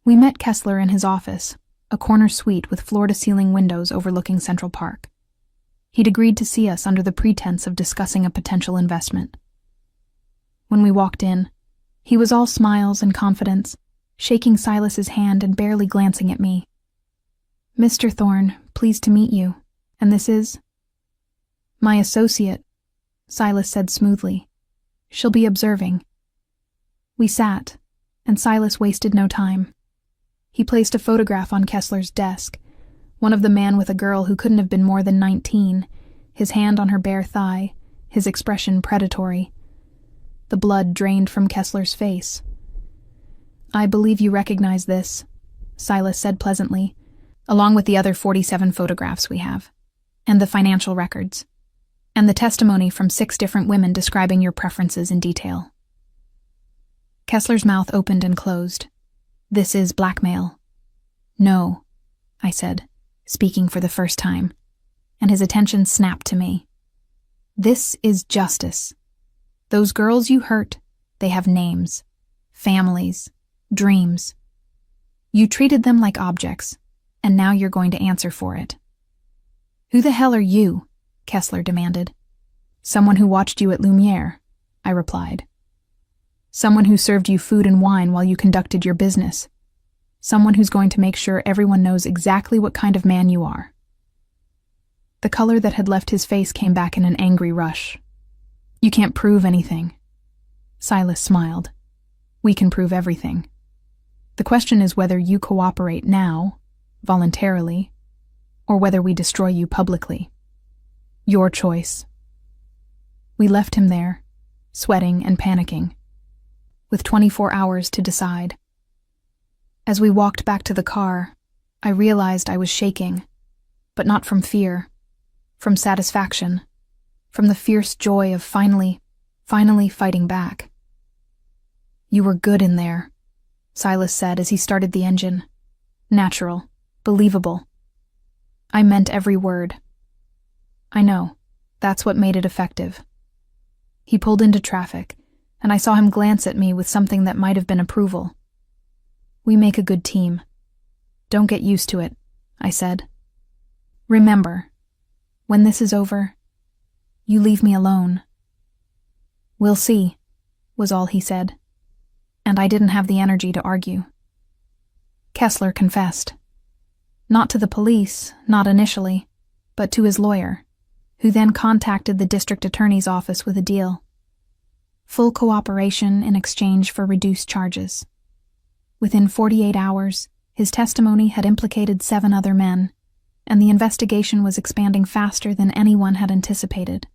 We met Kessler in his office, a corner suite with floor-to-ceiling windows overlooking Central Park. He'd agreed to see us under the pretense of discussing a potential investment. When we walked in, he was all smiles and confidence, shaking Silas's hand and barely glancing at me. Mr. Thorne, pleased to meet you. And this is? My associate, Silas said smoothly. She'll be observing. We sat, and Silas wasted no time. He placed a photograph on Kessler's desk, one of the man with a girl who couldn't have been more than 19, his hand on her bare thigh, his expression predatory. The blood drained from Kessler's face. I believe you recognize this, Silas said pleasantly, along with the other 47 photographs we have, and the financial records, and the testimony from 6 different women describing your preferences in detail. Kessler's mouth opened and closed. This is blackmail. No, I said, speaking for the first time, and his attention snapped to me. This is justice. Those girls you hurt, they have names, families, dreams. You treated them like objects, and now you're going to answer for it. Who the hell are you? Kessler demanded. Someone who watched you at Lumiere, I replied. Someone who served you food and wine while you conducted your business. Someone who's going to make sure everyone knows exactly what kind of man you are. The color that had left his face came back in an angry rush. You can't prove anything. Silas smiled. We can prove everything. The question is whether you cooperate now, voluntarily, or whether we destroy you publicly. Your choice. We left him there, sweating and panicking, with 24 hours to decide. As we walked back to the car, I realized I was shaking, but not from fear, from satisfaction, from the fierce joy of finally fighting back. You were good in there, Silas said as he started the engine. Natural, believable. I meant every word. I know, that's what made it effective. He pulled into traffic, and I saw him glance at me with something that might have been approval. We make a good team. Don't get used to it, I said. Remember, when this is over, you leave me alone. We'll see, was all he said, and I didn't have the energy to argue. Kessler confessed. Not to the police, not initially, but to his lawyer, who then contacted the district attorney's office with a deal. Full cooperation in exchange for reduced charges. Within 48 hours, his testimony had implicated 7 other men, and the investigation was expanding faster than anyone had anticipated.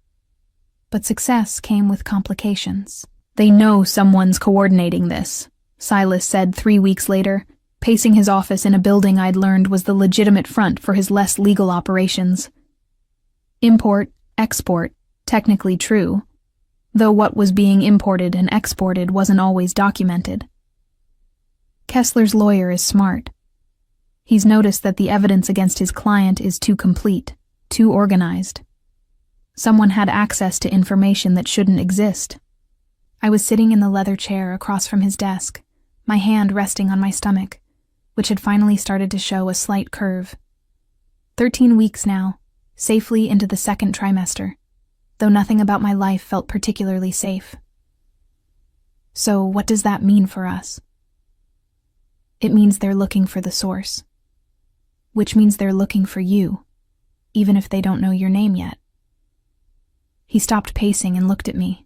But success came with complications. They know someone's coordinating this, Silas said 3 weeks later, pacing his office in a building I'd learned was the legitimate front for his less legal operations. Import, export, technically true, though what was being imported and exported wasn't always documented. Kessler's lawyer is smart. He's noticed that the evidence against his client is too complete, too organized. Someone had access to information that shouldn't exist. I was sitting in the leather chair across from his desk, my hand resting on my stomach, which had finally started to show a slight curve. 13 weeks now, safely into the 2nd trimester, though nothing about my life felt particularly safe. So what does that mean for us? It means they're looking for the source, which means they're looking for you, even if they don't know your name yet. He stopped pacing and looked at me.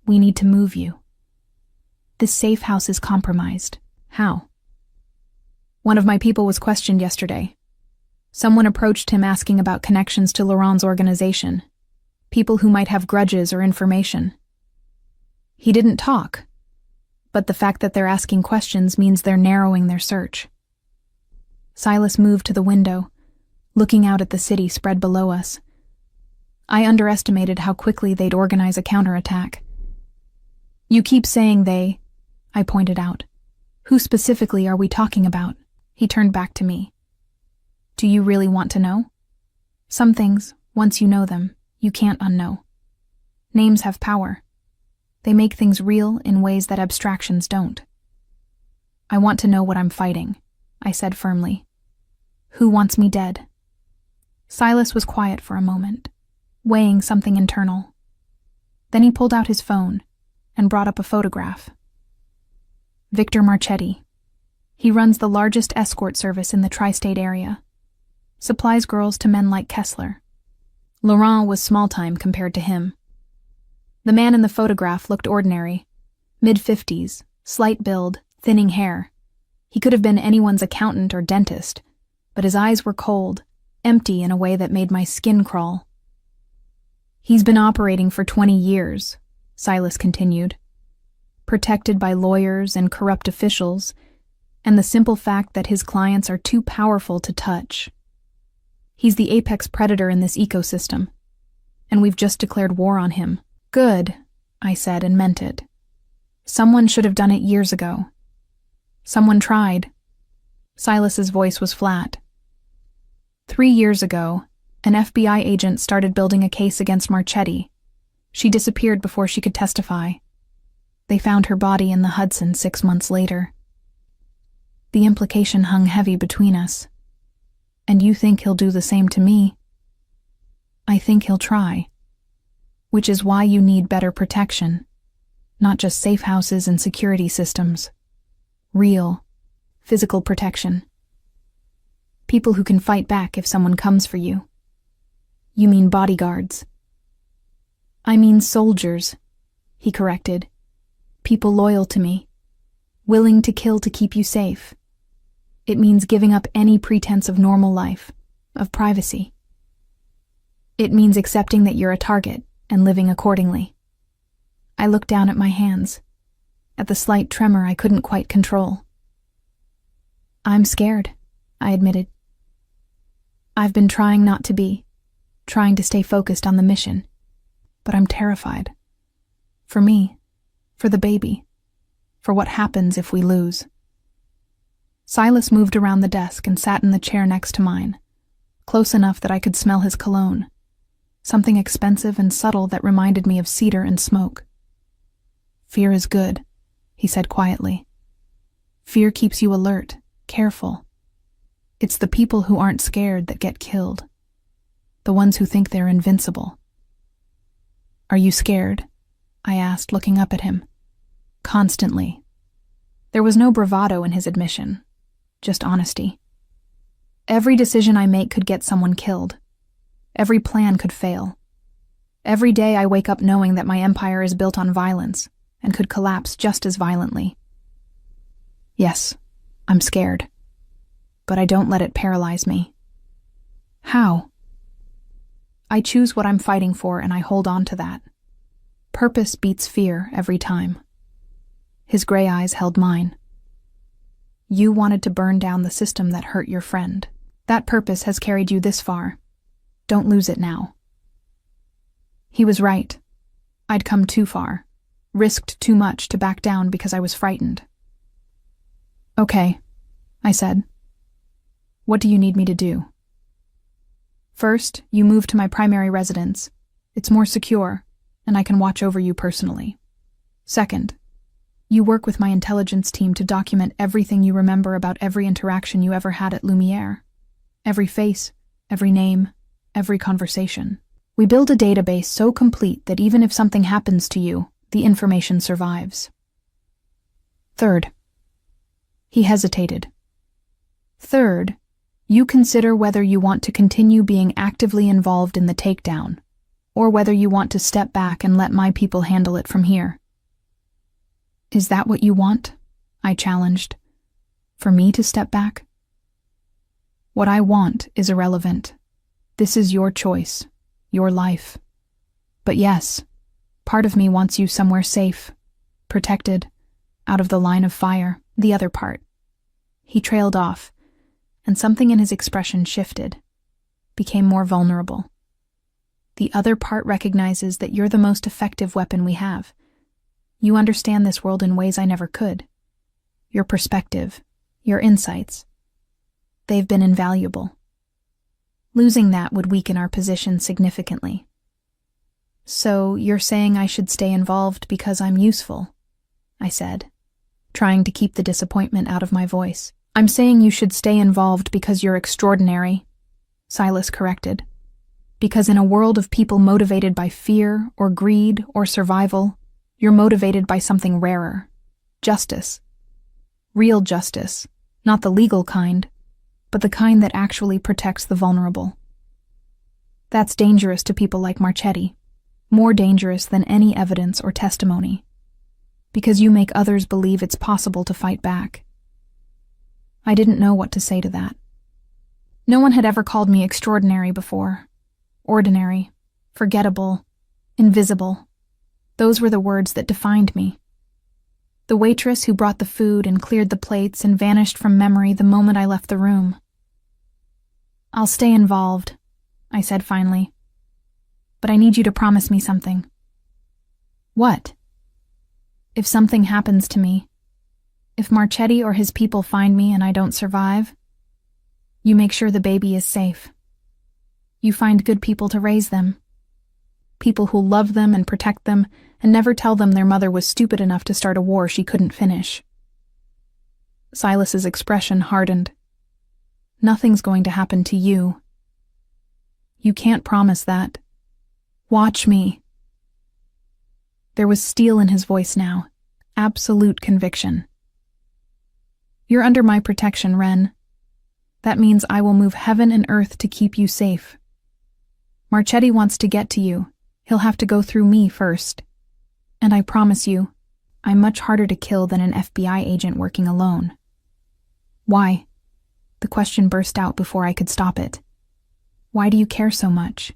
We need to move you. This safe house is compromised. How? One of my people was questioned yesterday. Someone approached him asking about connections to Laurent's organization, people who might have grudges or information. He didn't talk, but the fact that they're asking questions means they're narrowing their search. Silas moved to the window, looking out at the city spread below us. I underestimated how quickly they'd organize a counterattack. You keep saying they, I pointed out. Who specifically are we talking about? He turned back to me. Do you really want to know? Some things, once you know them, you can't unknow. Names have power. They make things real in ways that abstractions don't. I want to know what I'm fighting, I said firmly. Who wants me dead? Silas was quiet for a moment, weighing something internal. Then he pulled out his phone and brought up a photograph. Victor Marchetti. He runs the largest escort service in the tri-state area. Supplies girls to men like Kessler. Laurent was small-time compared to him. The man in the photograph looked ordinary. Mid-50s, slight build, thinning hair. He could have been anyone's accountant or dentist, but his eyes were cold, empty in a way that made my skin crawl. He's been operating for 20 years, Silas continued. Protected by lawyers and corrupt officials, and the simple fact that his clients are too powerful to touch. He's the apex predator in this ecosystem, and we've just declared war on him. Good, I said and meant it. Someone should have done it years ago. Someone tried. Silas's voice was flat. 3 years ago, an FBI agent started building a case against Marchetti. She disappeared before she could testify. They found her body in the Hudson 6 months later. The implication hung heavy between us. And you think he'll do the same to me? I think he'll try. Which is why you need better protection. Not just safe houses and security systems. Real, physical protection. People who can fight back if someone comes for you. You mean bodyguards. I mean soldiers, he corrected. People loyal to me. Willing to kill to keep you safe. It means giving up any pretense of normal life, of privacy. It means accepting that you're a target and living accordingly. I looked down at my hands, at the slight tremor I couldn't quite control. I'm scared, I admitted. I've been trying not to be, trying to stay focused on the mission, but I'm terrified. For me, for the baby, for what happens if we lose. Silas moved around the desk and sat in the chair next to mine, close enough that I could smell his cologne, something expensive and subtle that reminded me of cedar and smoke. Fear is good, he said quietly. Fear keeps you alert, careful. It's the people who aren't scared that get killed. The ones who think they're invincible. Are you scared? I asked, looking up at him. Constantly. There was no bravado in his admission, just honesty. Every decision I make could get someone killed. Every plan could fail. Every day I wake up knowing that my empire is built on violence and could collapse just as violently. Yes, I'm scared. But I don't let it paralyze me. How? I choose what I'm fighting for and I hold on to that. Purpose beats fear every time. His gray eyes held mine. You wanted to burn down the system that hurt your friend. That purpose has carried you this far. Don't lose it now. He was right. I'd come too far, risked too much to back down because I was frightened. Okay, I said. What do you need me to do? First, you move to my primary residence. It's more secure, and I can watch over you personally. Second, you work with my intelligence team to document everything you remember about every interaction you ever had at Lumiere. Every face, every name, every conversation. We build a database so complete that even if something happens to you, the information survives. Third, he hesitated. Third, you consider whether you want to continue being actively involved in the takedown, or whether you want to step back and let my people handle it from here. Is that what you want? I challenged. For me to step back? What I want is irrelevant. This is your choice, your life. But yes, part of me wants you somewhere safe, protected, out of the line of fire. The other part. He trailed off, and something in his expression shifted, became more vulnerable. The other part recognizes that you're the most effective weapon we have. You understand this world in ways I never could. Your perspective, your insights. They've been invaluable. Losing that would weaken our position significantly. So you're saying I should stay involved because I'm useful, I said, trying to keep the disappointment out of my voice. I'm saying you should stay involved because you're extraordinary, Silas corrected. Because in a world of people motivated by fear or greed or survival, you're motivated by something rarer. Justice. Real justice. Not the legal kind, but the kind that actually protects the vulnerable. That's dangerous to people like Marchetti. More dangerous than any evidence or testimony. Because you make others believe it's possible to fight back. I didn't know what to say to that. No one had ever called me extraordinary before. Ordinary, forgettable, invisible. Those were the words that defined me. The waitress who brought the food and cleared the plates and vanished from memory the moment I left the room. I'll stay involved, I said finally. But I need you to promise me something. What? If something happens to me, if Marchetti or his people find me and I don't survive, you make sure the baby is safe. You find good people to raise them. People who love them and protect them and never tell them their mother was stupid enough to start a war she couldn't finish. Silas's expression hardened. Nothing's going to happen to you. You can't promise that. Watch me. There was steel in his voice now, absolute conviction. You're under my protection, Ren. That means I will move heaven and earth to keep you safe. Marchetti wants to get to you. He'll have to go through me first. And I promise you, I'm much harder to kill than an FBI agent working alone. Why? The question burst out before I could stop it. Why do you care so much?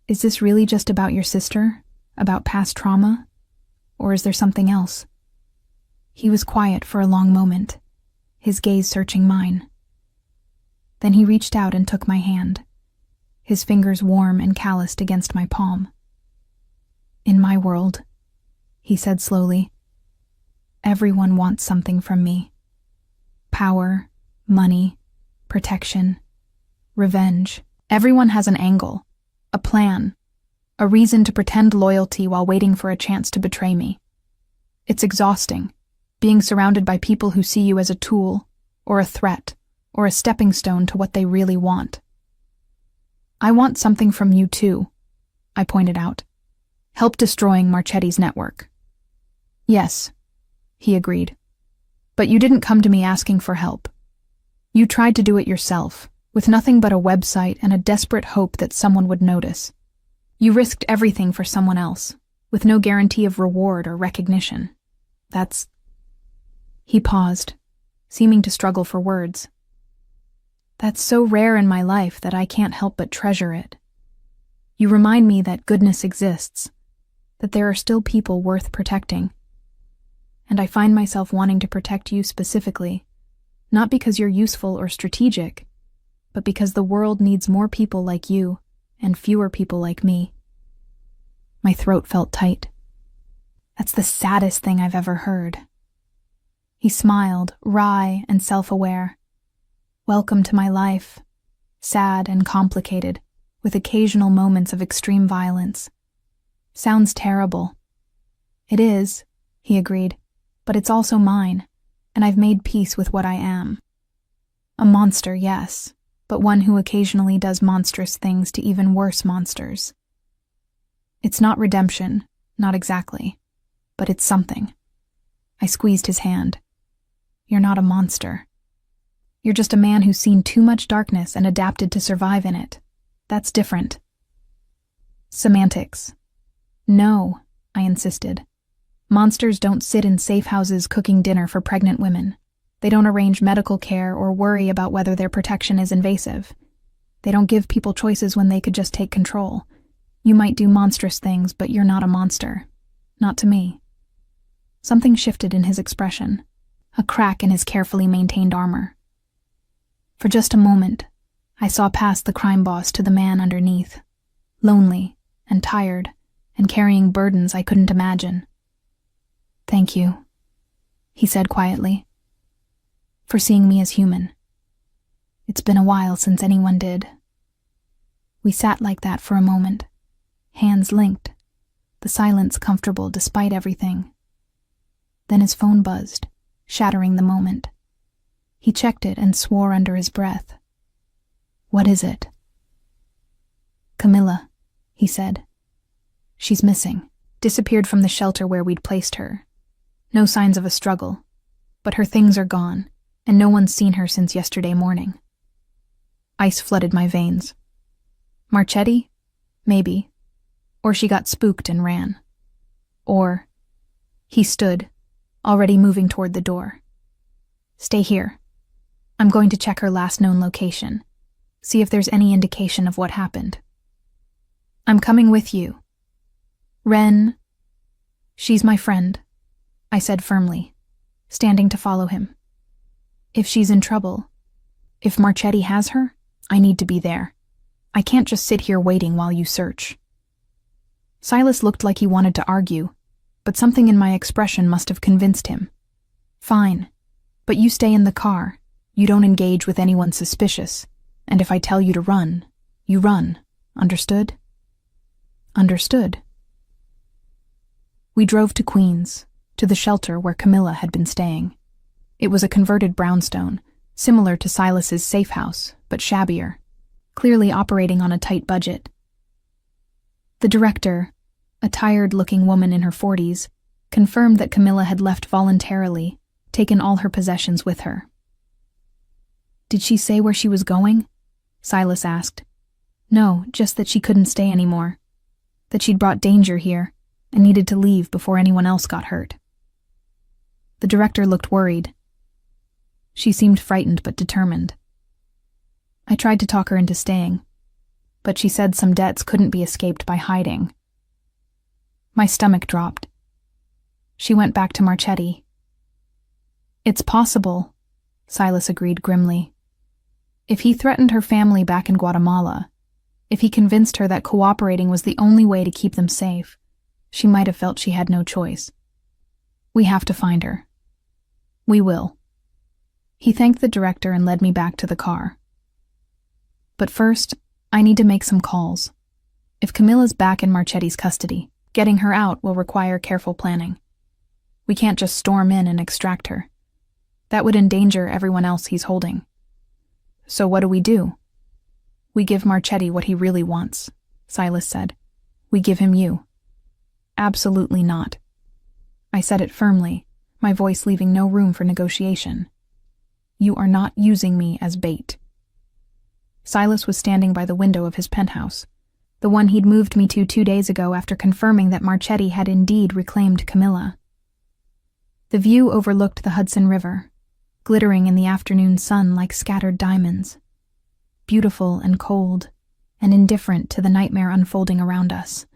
Is this really just about your sister? About past trauma? Or is there something else? He was quiet for a long moment, his gaze searching mine. Then he reached out and took my hand, his fingers warm and calloused against my palm. In my world, he said slowly, everyone wants something from me. Power, money, protection, revenge. Everyone has an angle, a plan, a reason to pretend loyalty while waiting for a chance to betray me. It's exhausting, being surrounded by people who see you as a tool, or a threat, or a stepping stone to what they really want. I want something from you too, I pointed out. Help destroying Marchetti's network. Yes, he agreed. But you didn't come to me asking for help. You tried to do it yourself, with nothing but a website and a desperate hope that someone would notice. You risked everything for someone else, with no guarantee of reward or recognition. That's... He paused, seeming to struggle for words. That's so rare in my life that I can't help but treasure it. You remind me that goodness exists, that there are still people worth protecting. And I find myself wanting to protect you specifically, not because you're useful or strategic, but because the world needs more people like you and fewer people like me. My throat felt tight. That's the saddest thing I've ever heard. He smiled, wry and self-aware. Welcome to my life, sad and complicated, with occasional moments of extreme violence. Sounds terrible. It is, he agreed, but it's also mine, and I've made peace with what I am. A monster, yes, but one who occasionally does monstrous things to even worse monsters. It's not redemption, not exactly, but it's something. I squeezed his hand. You're not a monster. You're just a man who's seen too much darkness and adapted to survive in it. That's different. Semantics. No, I insisted. Monsters don't sit in safe houses cooking dinner for pregnant women. They don't arrange medical care or worry about whether their protection is invasive. They don't give people choices when they could just take control. You might do monstrous things, but you're not a monster. Not to me. Something shifted in his expression, a crack in his carefully maintained armor. For just a moment, I saw past the crime boss to the man underneath, lonely and tired and carrying burdens I couldn't imagine. Thank you, he said quietly, for seeing me as human. It's been a while since anyone did. We sat like that for a moment, hands linked, the silence comfortable despite everything. Then his phone buzzed, shattering the moment. He checked it and swore under his breath. What is it? Camilla, he said. She's missing, disappeared from the shelter where we'd placed her. No signs of a struggle, but her things are gone, and no one's seen her since yesterday morning. Ice flooded my veins. Marchetti? Maybe. Or she got spooked and ran. Or... He stood, already moving toward the door. Stay here. I'm going to check her last known location, see if there's any indication of what happened. I'm coming with you. Ren... She's my friend, I said firmly, standing to follow him. If she's in trouble, if Marchetti has her, I need to be there. I can't just sit here waiting while you search. Silas looked like he wanted to argue, but something in my expression must have convinced him. Fine, but you stay in the car. You don't engage with anyone suspicious, and if I tell you to run, you run. Understood? Understood. We drove to Queens, to the shelter where Camilla had been staying. It was a converted brownstone, similar to Silas's safe house, but shabbier, clearly operating on a tight budget. The director, a tired-looking woman in her 40s, confirmed that Camilla had left voluntarily, taken all her possessions with her. "Did she say where she was going?" Silas asked. "No, just that she couldn't stay anymore. That she'd brought danger here and needed to leave before anyone else got hurt." The director looked worried. She seemed frightened but determined. I tried to talk her into staying, but she said some debts couldn't be escaped by hiding. My stomach dropped. She went back to Marchetti. "It's possible," Silas agreed grimly. "If he threatened her family back in Guatemala, if he convinced her that cooperating was the only way to keep them safe, she might have felt she had no choice. We have to find her. We will." He thanked the director and led me back to the car. "But first, I need to make some calls. If Camilla's back in Marchetti's custody, getting her out will require careful planning. We can't just storm in and extract her. That would endanger everyone else he's holding. So what do? We give Marchetti what he really wants," Silas said. "We give him you." "Absolutely not." I said it firmly, my voice leaving no room for negotiation. "You are not using me as bait." Silas was standing by the window of his penthouse, the one he'd moved me to 2 days ago after confirming that Marchetti had indeed reclaimed Camilla. The view overlooked the Hudson River, glittering in the afternoon sun like scattered diamonds, beautiful and cold, and indifferent to the nightmare unfolding around us.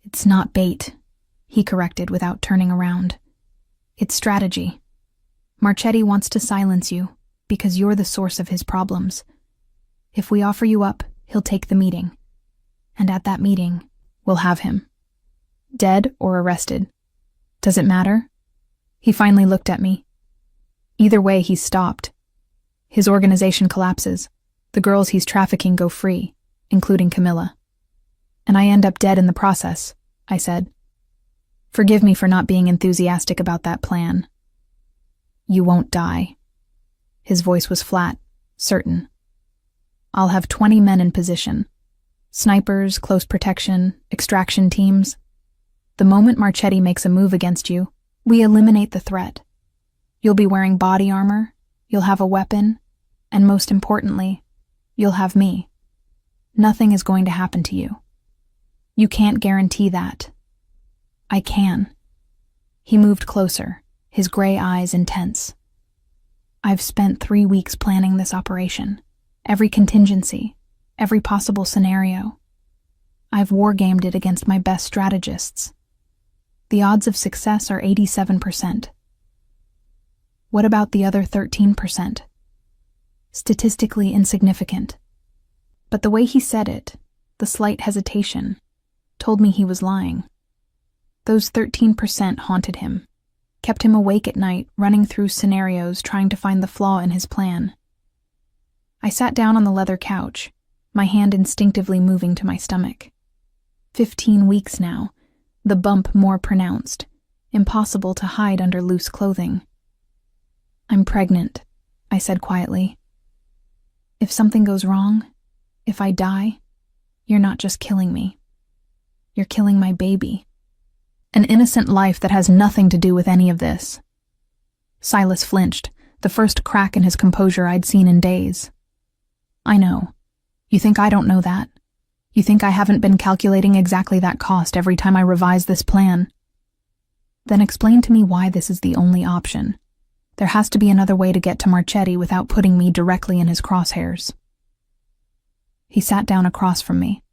"It's not bait," he corrected without turning around. "It's strategy. Marchetti wants to silence you because you're the source of his problems. If we offer you up, he'll take the meeting. And at that meeting, we'll have him. Dead or arrested. Does it matter?" He finally looked at me. "Either way, he's stopped. His organization collapses. The girls he's trafficking go free, including Camilla. And I end up dead in the process," I said. "Forgive me for not being enthusiastic about that plan." "You won't die." His voice was flat, certain. "I'll have 20 men in position. Snipers, close protection, extraction teams. The moment Marchetti makes a move against you, we eliminate the threat. You'll be wearing body armor, you'll have a weapon, and most importantly, you'll have me. Nothing is going to happen to you. You can't guarantee that. I can." He moved closer, his gray eyes intense. "I've spent 3 weeks planning this operation. Every contingency, every possible scenario. I've wargamed it against my best strategists. The odds of success are 87%. What about the other 13%? Statistically insignificant." But the way he said it, the slight hesitation, told me he was lying. Those 13% haunted him, kept him awake at night, running through scenarios trying to find the flaw in his plan. I sat down on the leather couch, my hand instinctively moving to my stomach. 15 weeks now, the bump more pronounced, impossible to hide under loose clothing. "I'm pregnant," I said quietly. "If something goes wrong, if I die, you're not just killing me. You're killing my baby. An innocent life that has nothing to do with any of this." Silas flinched, the first crack in his composure I'd seen in days. "I know. You think I don't know that? You think I haven't been calculating exactly that cost every time I revise this plan? Then explain to me why this is the only option. There has to be another way to get to Marchetti without putting me directly in his crosshairs." He sat down across from me,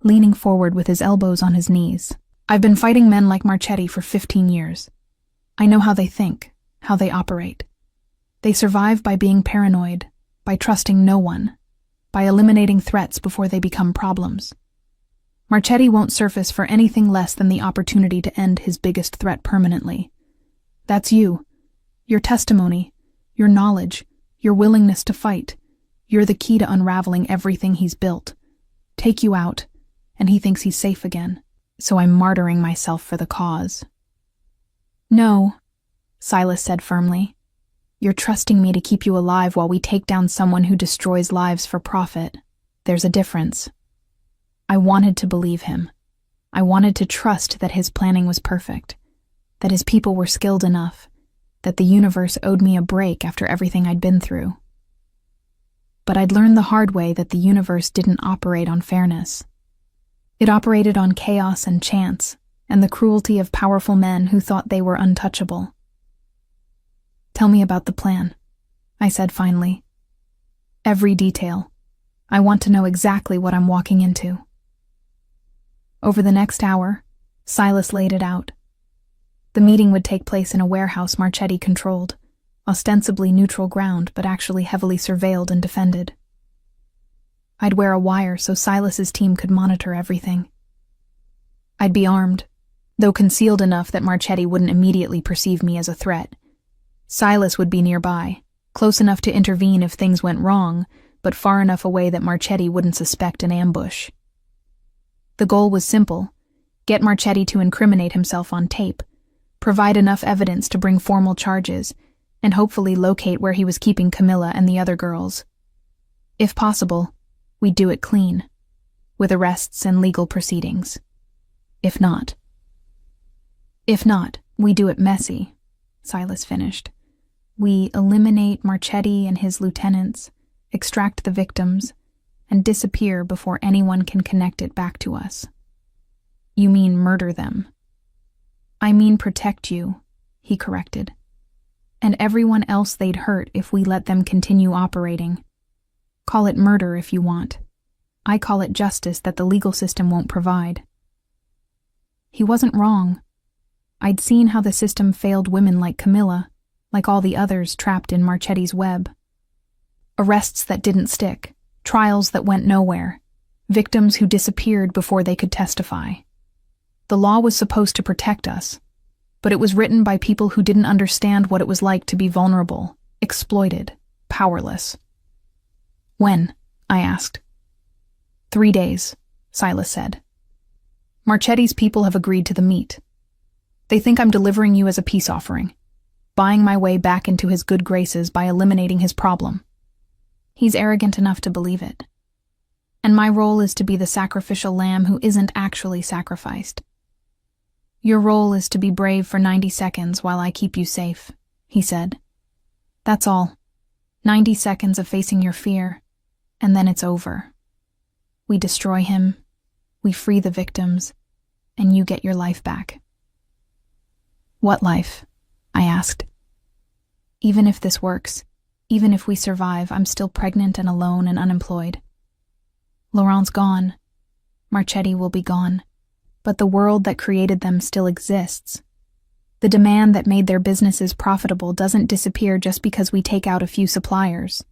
leaning forward with his elbows on his knees. "I've been fighting men like Marchetti for 15 years. I know how they think, how they operate. They survive by being paranoid, by trusting no one, by eliminating threats before they become problems. Marchetti won't surface for anything less than the opportunity to end his biggest threat permanently. That's you. Your testimony, your knowledge, your willingness to fight. You're the key to unraveling everything he's built. Take you out, and he thinks he's safe again. So I'm martyring myself for the cause." "No," Silas said firmly. You're trusting me to keep you alive while we take down someone who destroys lives for profit. There's a difference. I wanted to believe him. I wanted to trust that his planning was perfect, that his people were skilled enough, that the universe owed me a break after everything I'd been through. But I'd learned the hard way that the universe didn't operate on fairness. It operated on chaos and chance, and the cruelty of powerful men who thought they were untouchable. Tell me about the plan, I said finally. Every detail. I want to know exactly what I'm walking into. Over the next hour, Silas laid it out. The meeting would take place in a warehouse Marchetti controlled, ostensibly neutral ground but actually heavily surveilled and defended. I'd wear a wire so Silas's team could monitor everything. I'd be armed, though concealed enough that Marchetti wouldn't immediately perceive me as a threat. Silas would be nearby, close enough to intervene if things went wrong, but far enough away that Marchetti wouldn't suspect an ambush. The goal was simple: get Marchetti to incriminate himself on tape, provide enough evidence to bring formal charges, and hopefully locate where he was keeping Camilla and the other girls. If possible, we'd do it clean, with arrests and legal proceedings. If not, we do it messy, Silas finished. We eliminate Marchetti and his lieutenants, extract the victims, and disappear before anyone can connect it back to us. You mean murder them? I mean protect you, he corrected. And everyone else they'd hurt if we let them continue operating. Call it murder if you want. I call it justice that the legal system won't provide. He wasn't wrong. I'd seen how the system failed women like Camilla, like all the others trapped in Marchetti's web. Arrests that didn't stick, trials that went nowhere, victims who disappeared before they could testify. The law was supposed to protect us, but it was written by people who didn't understand what it was like to be vulnerable, exploited, powerless. When? I asked. 3 days, Silas said. Marchetti's people have agreed to the meet. They think I'm delivering you as a peace offering, buying my way back into his good graces by eliminating his problem. He's arrogant enough to believe it. And my role is to be the sacrificial lamb who isn't actually sacrificed. Your role is to be brave for 90 seconds while I keep you safe, he said. That's all. 90 seconds of facing your fear, and then it's over. We destroy him, we free the victims, and you get your life back. What life? I asked. Even if this works, even if we survive, I'm still pregnant and alone and unemployed. Laurent's gone. Marchetti will be gone. But the world that created them still exists. The demand that made their businesses profitable doesn't disappear just because we take out a few suppliers.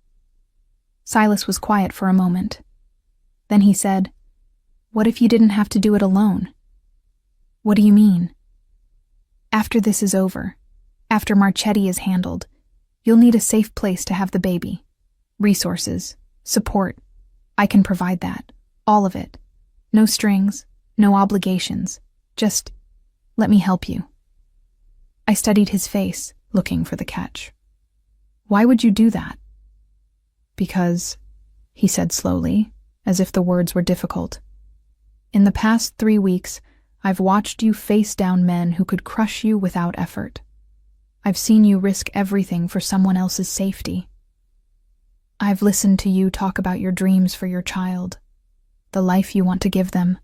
Silas was quiet for a moment. Then he said, "What if you didn't have to do it alone?" "What do you mean?" "After this is over, after Marchetti is handled, you'll need a safe place to have the baby. Resources, support. I can provide that. All of it. No strings, no obligations. Just let me help you." I studied his face, looking for the catch. "Why would you do that?" "Because," he said slowly, as if the words were difficult, "in the past 3 weeks, I've watched you face down men who could crush you without effort. I've seen you risk everything for someone else's safety. I've listened to you talk about your dreams for your child, the life you want to give them.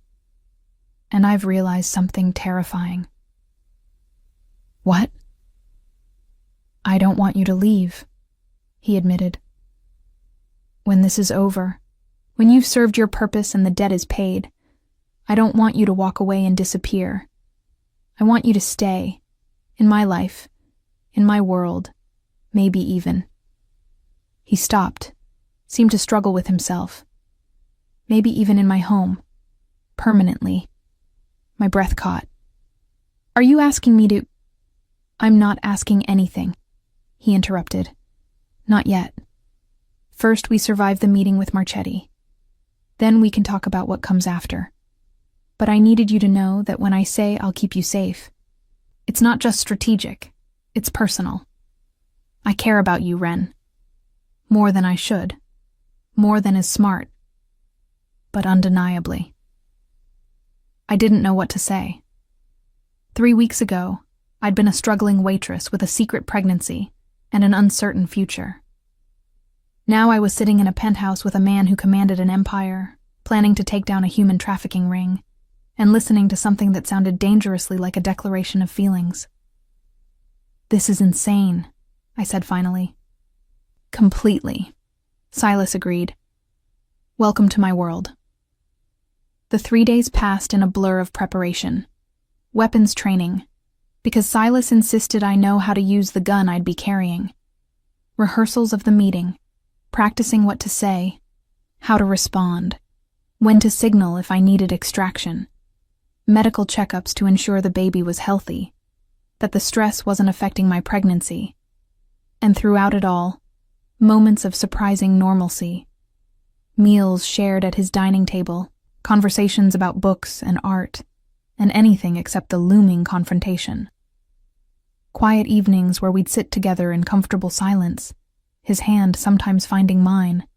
And I've realized something terrifying." "What?" "I don't want you to leave," he admitted. "When this is over, when you've served your purpose and the debt is paid, I don't want you to walk away and disappear. I want you to stay, in my life, in my world, maybe even." He stopped, seemed to struggle with himself. "Maybe even in my home, permanently." My breath caught. "Are you asking me to—" "I'm not asking anything," he interrupted. "Not yet. First, we survive the meeting with Marchetti. Then we can talk about what comes after. But I needed you to know that when I say I'll keep you safe, it's not just strategic, it's personal. I care about you, Ren. More than I should. More than is smart. But undeniably. I didn't know what to say. 3 weeks ago, I'd been a struggling waitress with a secret pregnancy and an uncertain future. Now I was sitting in a penthouse with a man who commanded an empire, planning to take down a human trafficking ring, and listening to something that sounded dangerously like a declaration of feelings. "This is insane," I said finally. "Completely," Silas agreed. "Welcome to my world." The 3 days passed in a blur of preparation. Weapons training, because Silas insisted I know how to use the gun I'd be carrying. Rehearsals of the meeting, practicing what to say, how to respond, when to signal if I needed extraction. Medical checkups to ensure the baby was healthy, that the stress wasn't affecting my pregnancy. And throughout it all, moments of surprising normalcy. Meals shared at his dining table, conversations about books and art, and anything except the looming confrontation. Quiet evenings where we'd sit together in comfortable silence, his hand sometimes finding mine,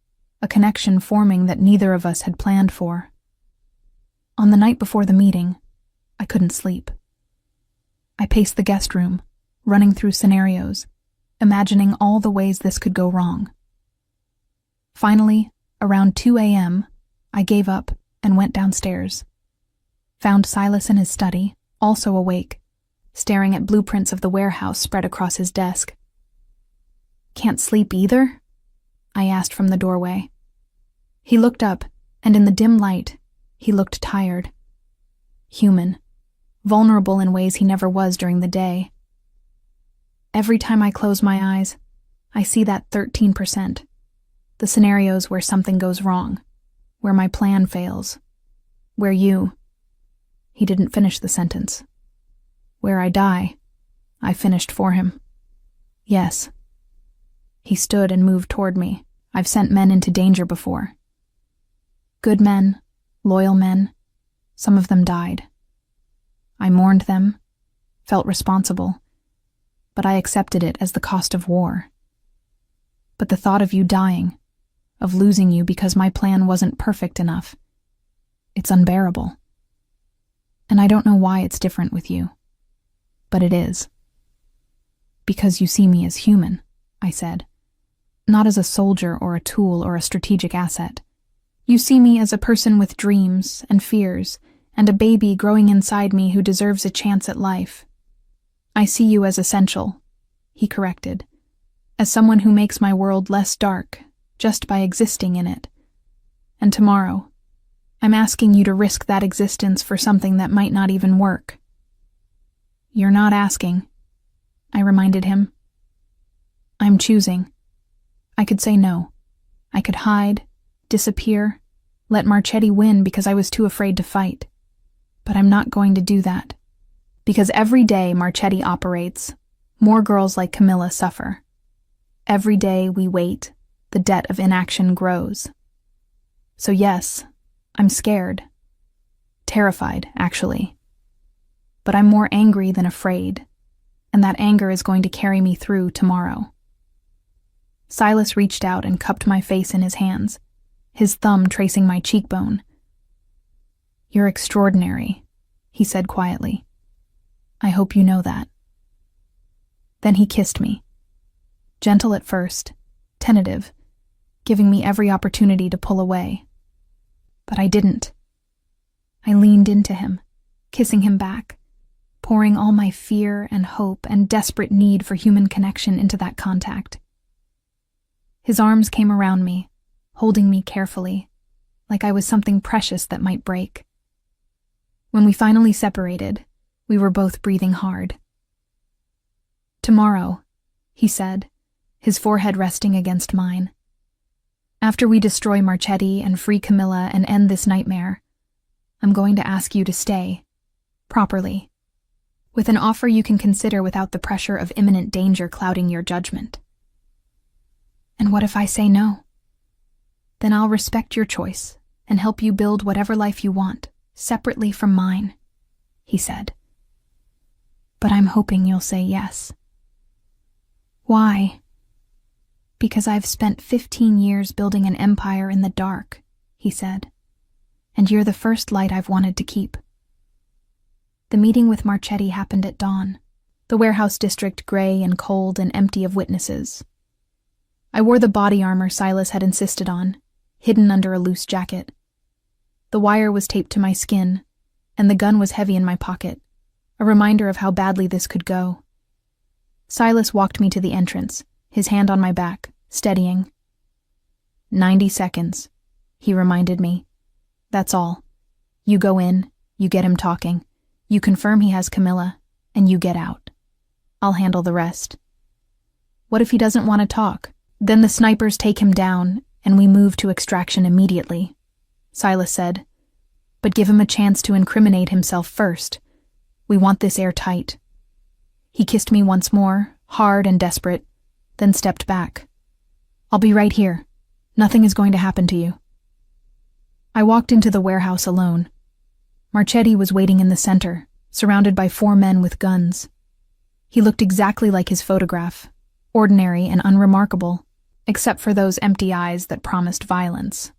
a connection forming that neither of us had planned for. On the night before the meeting, I couldn't sleep. I paced the guest room, running through scenarios, imagining all the ways this could go wrong. Finally, around 2 a.m., I gave up and went downstairs. Found Silas in his study, also awake, staring at blueprints of the warehouse spread across his desk. "Can't sleep either?" I asked from the doorway. He looked up, and in the dim light, he looked tired. Human, vulnerable in ways he never was during the day. Every time I close my eyes, I see that 13%. The scenarios where something goes wrong, where my plan fails, where you... He didn't finish the sentence. Where I die, I finished for him. Yes. He stood and moved toward me. I've sent men into danger before. Good men, loyal men, some of them died. I mourned them, felt responsible, but I accepted it as the cost of war. But the thought of you dying, of losing you because my plan wasn't perfect enough, it's unbearable. And I don't know why it's different with you, but it is. Because you see me as human, I said, not as a soldier or a tool or a strategic asset. You see me as a person with dreams and fears and a baby growing inside me who deserves a chance at life. I see you as essential, he corrected, as someone who makes my world less dark just by existing in it. And tomorrow, I'm asking you to risk that existence for something that might not even work. You're not asking, I reminded him. I'm choosing. I could say no. I could hide, disappear, let Marchetti win because I was too afraid to fight. But I'm not going to do that. Because every day Marchetti operates, more girls like Camilla suffer. Every day we wait, the debt of inaction grows. So yes, I'm scared. Terrified, actually. But I'm more angry than afraid, and that anger is going to carry me through tomorrow. Silas reached out and cupped my face in his hands, his thumb tracing my cheekbone. You're extraordinary, he said quietly. I hope you know that. Then he kissed me. Gentle at first, tentative, giving me every opportunity to pull away. But I didn't. I leaned into him, kissing him back, pouring all my fear and hope and desperate need for human connection into that contact. His arms came around me, holding me carefully, like I was something precious that might break. When we finally separated, we were both breathing hard. Tomorrow, he said, his forehead resting against mine. After we destroy Marchetti and free Camilla and end this nightmare, I'm going to ask you to stay, properly, with an offer you can consider without the pressure of imminent danger clouding your judgment. And what if I say no? Then I'll respect your choice and help you build whatever life you want, separately from mine, he said. But I'm hoping you'll say yes. Why? Because I've spent 15 years building an empire in the dark, he said. And you're the first light I've wanted to keep. The meeting with Marchetti happened at dawn, the warehouse district gray and cold and empty of witnesses. I wore the body armor Silas had insisted on, hidden under a loose jacket. The wire was taped to my skin, and the gun was heavy in my pocket, a reminder of how badly this could go. Silas walked me to the entrance, his hand on my back, steadying. 90 seconds, he reminded me. That's all. You go in, you get him talking, you confirm he has Camilla, and you get out. I'll handle the rest. What if he doesn't want to talk? Then the snipers take him down, and we move to extraction immediately, Silas said. But give him a chance to incriminate himself first. We want this airtight. He kissed me once more, hard and desperate, then stepped back. I'll be right here. Nothing is going to happen to you. I walked into the warehouse alone. Marchetti was waiting in the center, surrounded by 4 men with guns. He looked exactly like his photograph, ordinary and unremarkable, except for those empty eyes that promised violence.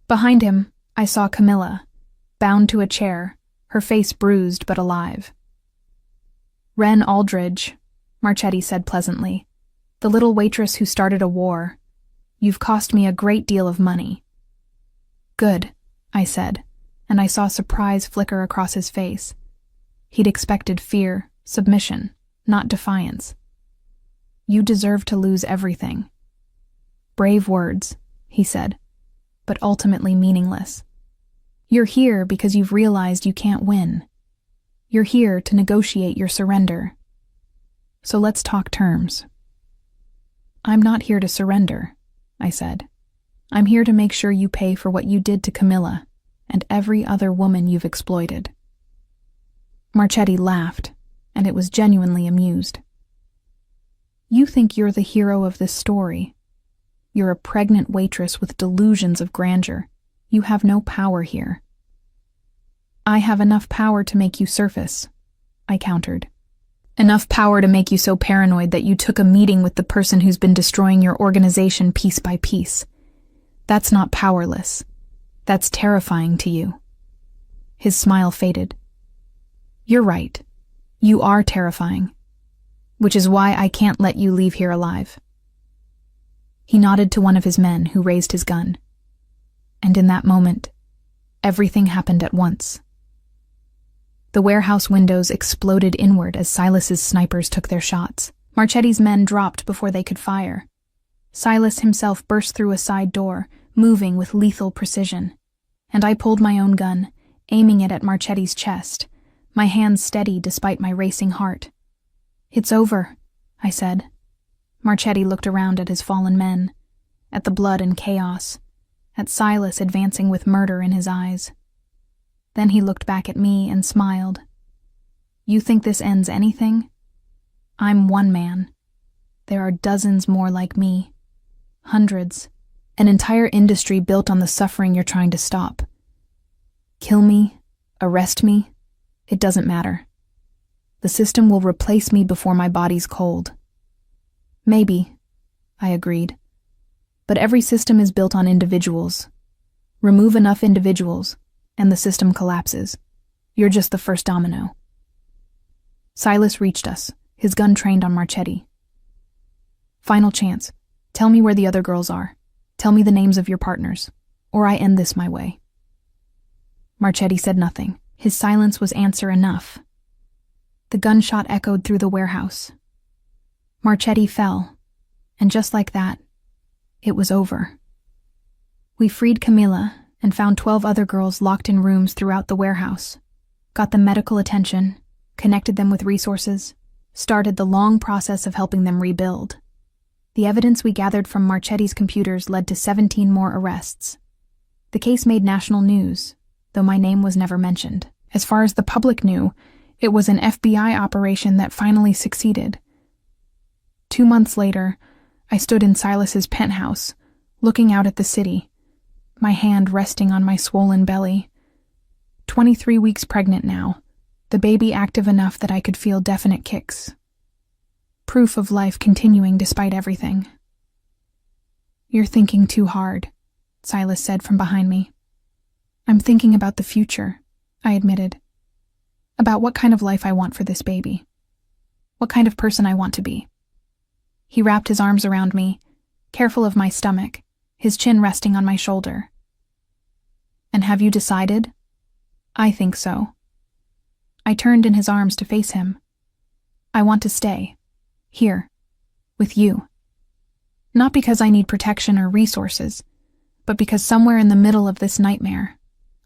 Behind him, I saw Camilla, bound to a chair, her face bruised but alive. Wren Aldridge, Marchetti said pleasantly, the little waitress who started a war. You've cost me a great deal of money. Good, I said, and I saw surprise flicker across his face. He'd expected fear, submission, not defiance. You deserve to lose everything. Brave words, he said, but ultimately meaningless. You're here because you've realized you can't win. You're here to negotiate your surrender. So let's talk terms. I'm not here to surrender, I said. I'm here to make sure you pay for what you did to Camilla and every other woman you've exploited. Marchetti laughed, and it was genuinely amused. You think you're the hero of this story. You're a pregnant waitress with delusions of grandeur. You have no power here. I have enough power to make you surface, I countered. Enough power to make you so paranoid that you took a meeting with the person who's been destroying your organization piece by piece. That's not powerless. That's terrifying to you. His smile faded. You're right. You are terrifying. Which is why I can't let you leave here alive. He nodded to one of his men who raised his gun. And in that moment, everything happened at once. The warehouse windows exploded inward as Silas's snipers took their shots. Marchetti's men dropped before they could fire. Silas himself burst through a side door, moving with lethal precision. And I pulled my own gun, aiming it at Marchetti's chest, my hands steady despite my racing heart. It's over, I said. Marchetti looked around at his fallen men, at the blood and chaos, at Silas advancing with murder in his eyes. Then he looked back at me and smiled. You think this ends anything? I'm one man. There are dozens more like me. Hundreds. An entire industry built on the suffering you're trying to stop. Kill me, arrest me, it doesn't matter. The system will replace me before my body's cold. Maybe, I agreed. But every system is built on individuals. Remove enough individuals, and the system collapses. You're just the first domino. Silas reached us, his gun trained on Marchetti. Final chance. Tell me where the other girls are. Tell me the names of your partners, or I end this my way. Marchetti said nothing. His silence was answer enough. The gunshot echoed through the warehouse. Marchetti fell, and just like that, it was over. We freed Camilla and found 12 other girls locked in rooms throughout the warehouse, got them medical attention, connected them with resources, started the long process of helping them rebuild. The evidence we gathered from Marchetti's computers led to 17 more arrests. The case made national news, though my name was never mentioned. As far as the public knew, it was an FBI operation that finally succeeded. 2 months later, I stood in Silas's penthouse, looking out at the city, my hand resting on my swollen belly. 23 weeks pregnant now, the baby active enough that I could feel definite kicks. Proof of life continuing despite everything. You're thinking too hard, Silas said from behind me. I'm thinking about the future, I admitted. About what kind of life I want for this baby. What kind of person I want to be. He wrapped his arms around me, careful of my stomach, his chin resting on my shoulder. And have you decided? I think so. I turned in his arms to face him. I want to stay. Here. With you. Not because I need protection or resources, but because somewhere in the middle of this nightmare,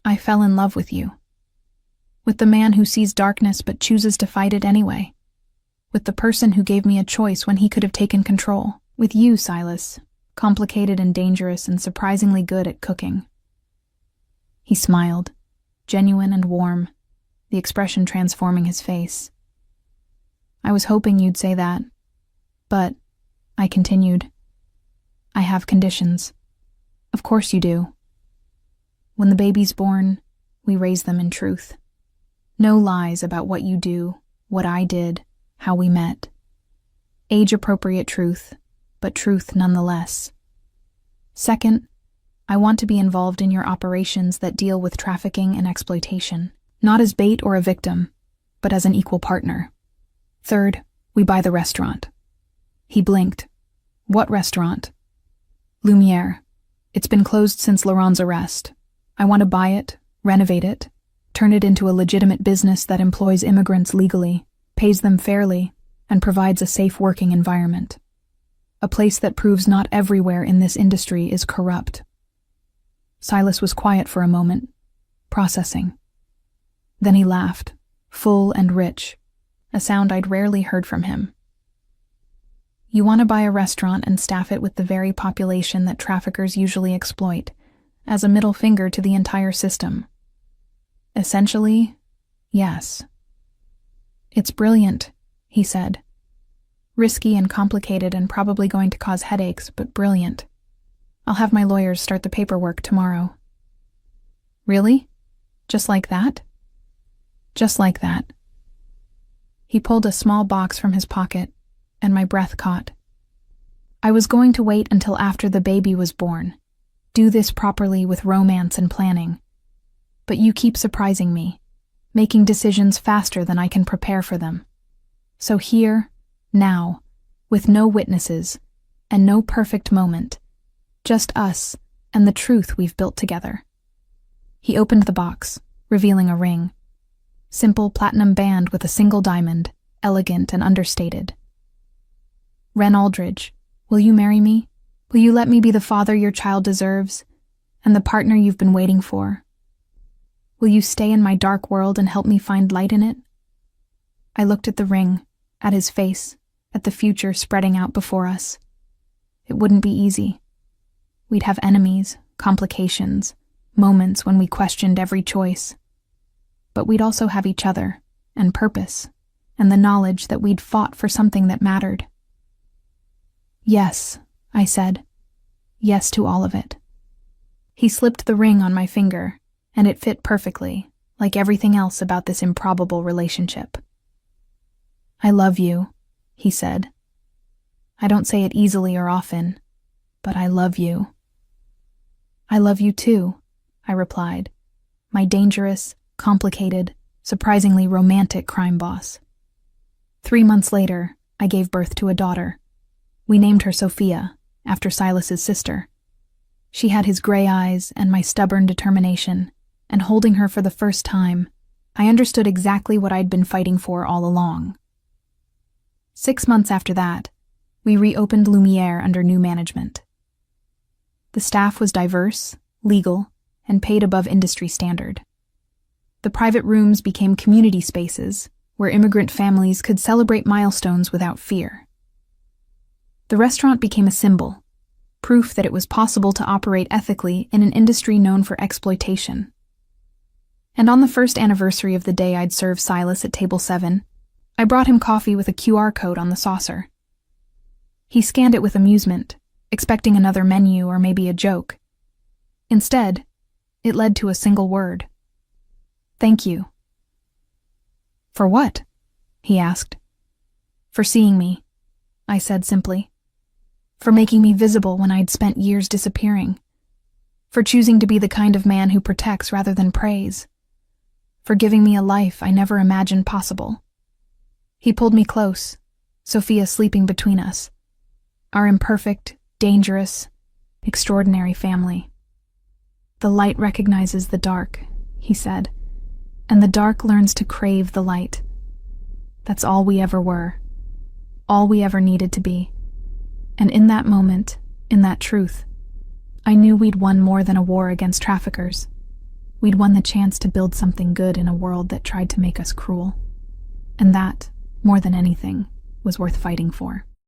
I fell in love with you. With the man who sees darkness but chooses to fight it anyway. With the person who gave me a choice when he could have taken control. With you, Silas, complicated and dangerous and surprisingly good at cooking. He smiled, genuine and warm, the expression transforming his face. I was hoping you'd say that, but, I continued, I have conditions. Of course you do. When the baby's born, we raise them in truth. No lies about what you do, what I did, how we met. Age-appropriate truth, but truth nonetheless. Second, I want to be involved in your operations that deal with trafficking and exploitation, not as bait or a victim, but as an equal partner. Third, we buy the restaurant. He blinked. What restaurant? Lumiere. It's been closed since Laurent's arrest. I want to buy it, renovate it, turn it into a legitimate business that employs immigrants legally, pays them fairly, and provides a safe working environment. A place that proves not everywhere in this industry is corrupt. Silas was quiet for a moment, processing. Then he laughed, full and rich, a sound I'd rarely heard from him. You want to buy a restaurant and staff it with the very population that traffickers usually exploit, as a middle finger to the entire system. Essentially, yes. It's brilliant, he said. Risky and complicated and probably going to cause headaches, but brilliant. I'll have my lawyers start the paperwork tomorrow. Really? Just like that? Just like that. He pulled a small box from his pocket, and my breath caught. I was going to wait until after the baby was born, do this properly with romance and planning. But you keep surprising me, making decisions faster than I can prepare for them. So here, now, with no witnesses, and no perfect moment, just us and the truth we've built together. He opened the box, revealing a ring. Simple platinum band with a single diamond, elegant and understated. Ren Aldridge, will you marry me? Will you let me be the father your child deserves, and the partner you've been waiting for? Will you stay in my dark world and help me find light in it? I looked at the ring, at his face, at the future spreading out before us. It wouldn't be easy. We'd have enemies, complications, moments when we questioned every choice. But we'd also have each other, and purpose, and the knowledge that we'd fought for something that mattered. Yes, I said. Yes to all of it. He slipped the ring on my finger, and it fit perfectly, like everything else about this improbable relationship. I love you, he said. I don't say it easily or often, but I love you. I love you too, I replied, my dangerous, complicated, surprisingly romantic crime boss. 3 months later, I gave birth to a daughter. We named her Sophia, after Silas's sister. She had his gray eyes and my stubborn determination, and holding her for the first time, I understood exactly what I'd been fighting for all along. 6 months after that, we reopened Lumiere under new management. The staff was diverse, legal, and paid above industry standard. The private rooms became community spaces where immigrant families could celebrate milestones without fear. The restaurant became a symbol, proof that it was possible to operate ethically in an industry known for exploitation. And on the first anniversary of the day I'd served Silas at table 7, I brought him coffee with a QR code on the saucer. He scanned it with amusement, expecting another menu or maybe a joke. Instead, it led to a single word. Thank you. For what? He asked. For seeing me, I said simply. for making me visible when I'd spent years disappearing, for choosing to be the kind of man who protects rather than prays, for giving me a life I never imagined possible. He pulled me close, Sophia sleeping between us, our imperfect, dangerous, extraordinary family. "The light recognizes the dark," he said, "and the dark learns to crave the light. That's all we ever were, all we ever needed to be. And in that moment, in that truth, I knew we'd won more than a war against traffickers. We'd won the chance to build something good in a world that tried to make us cruel. And that, more than anything, was worth fighting for."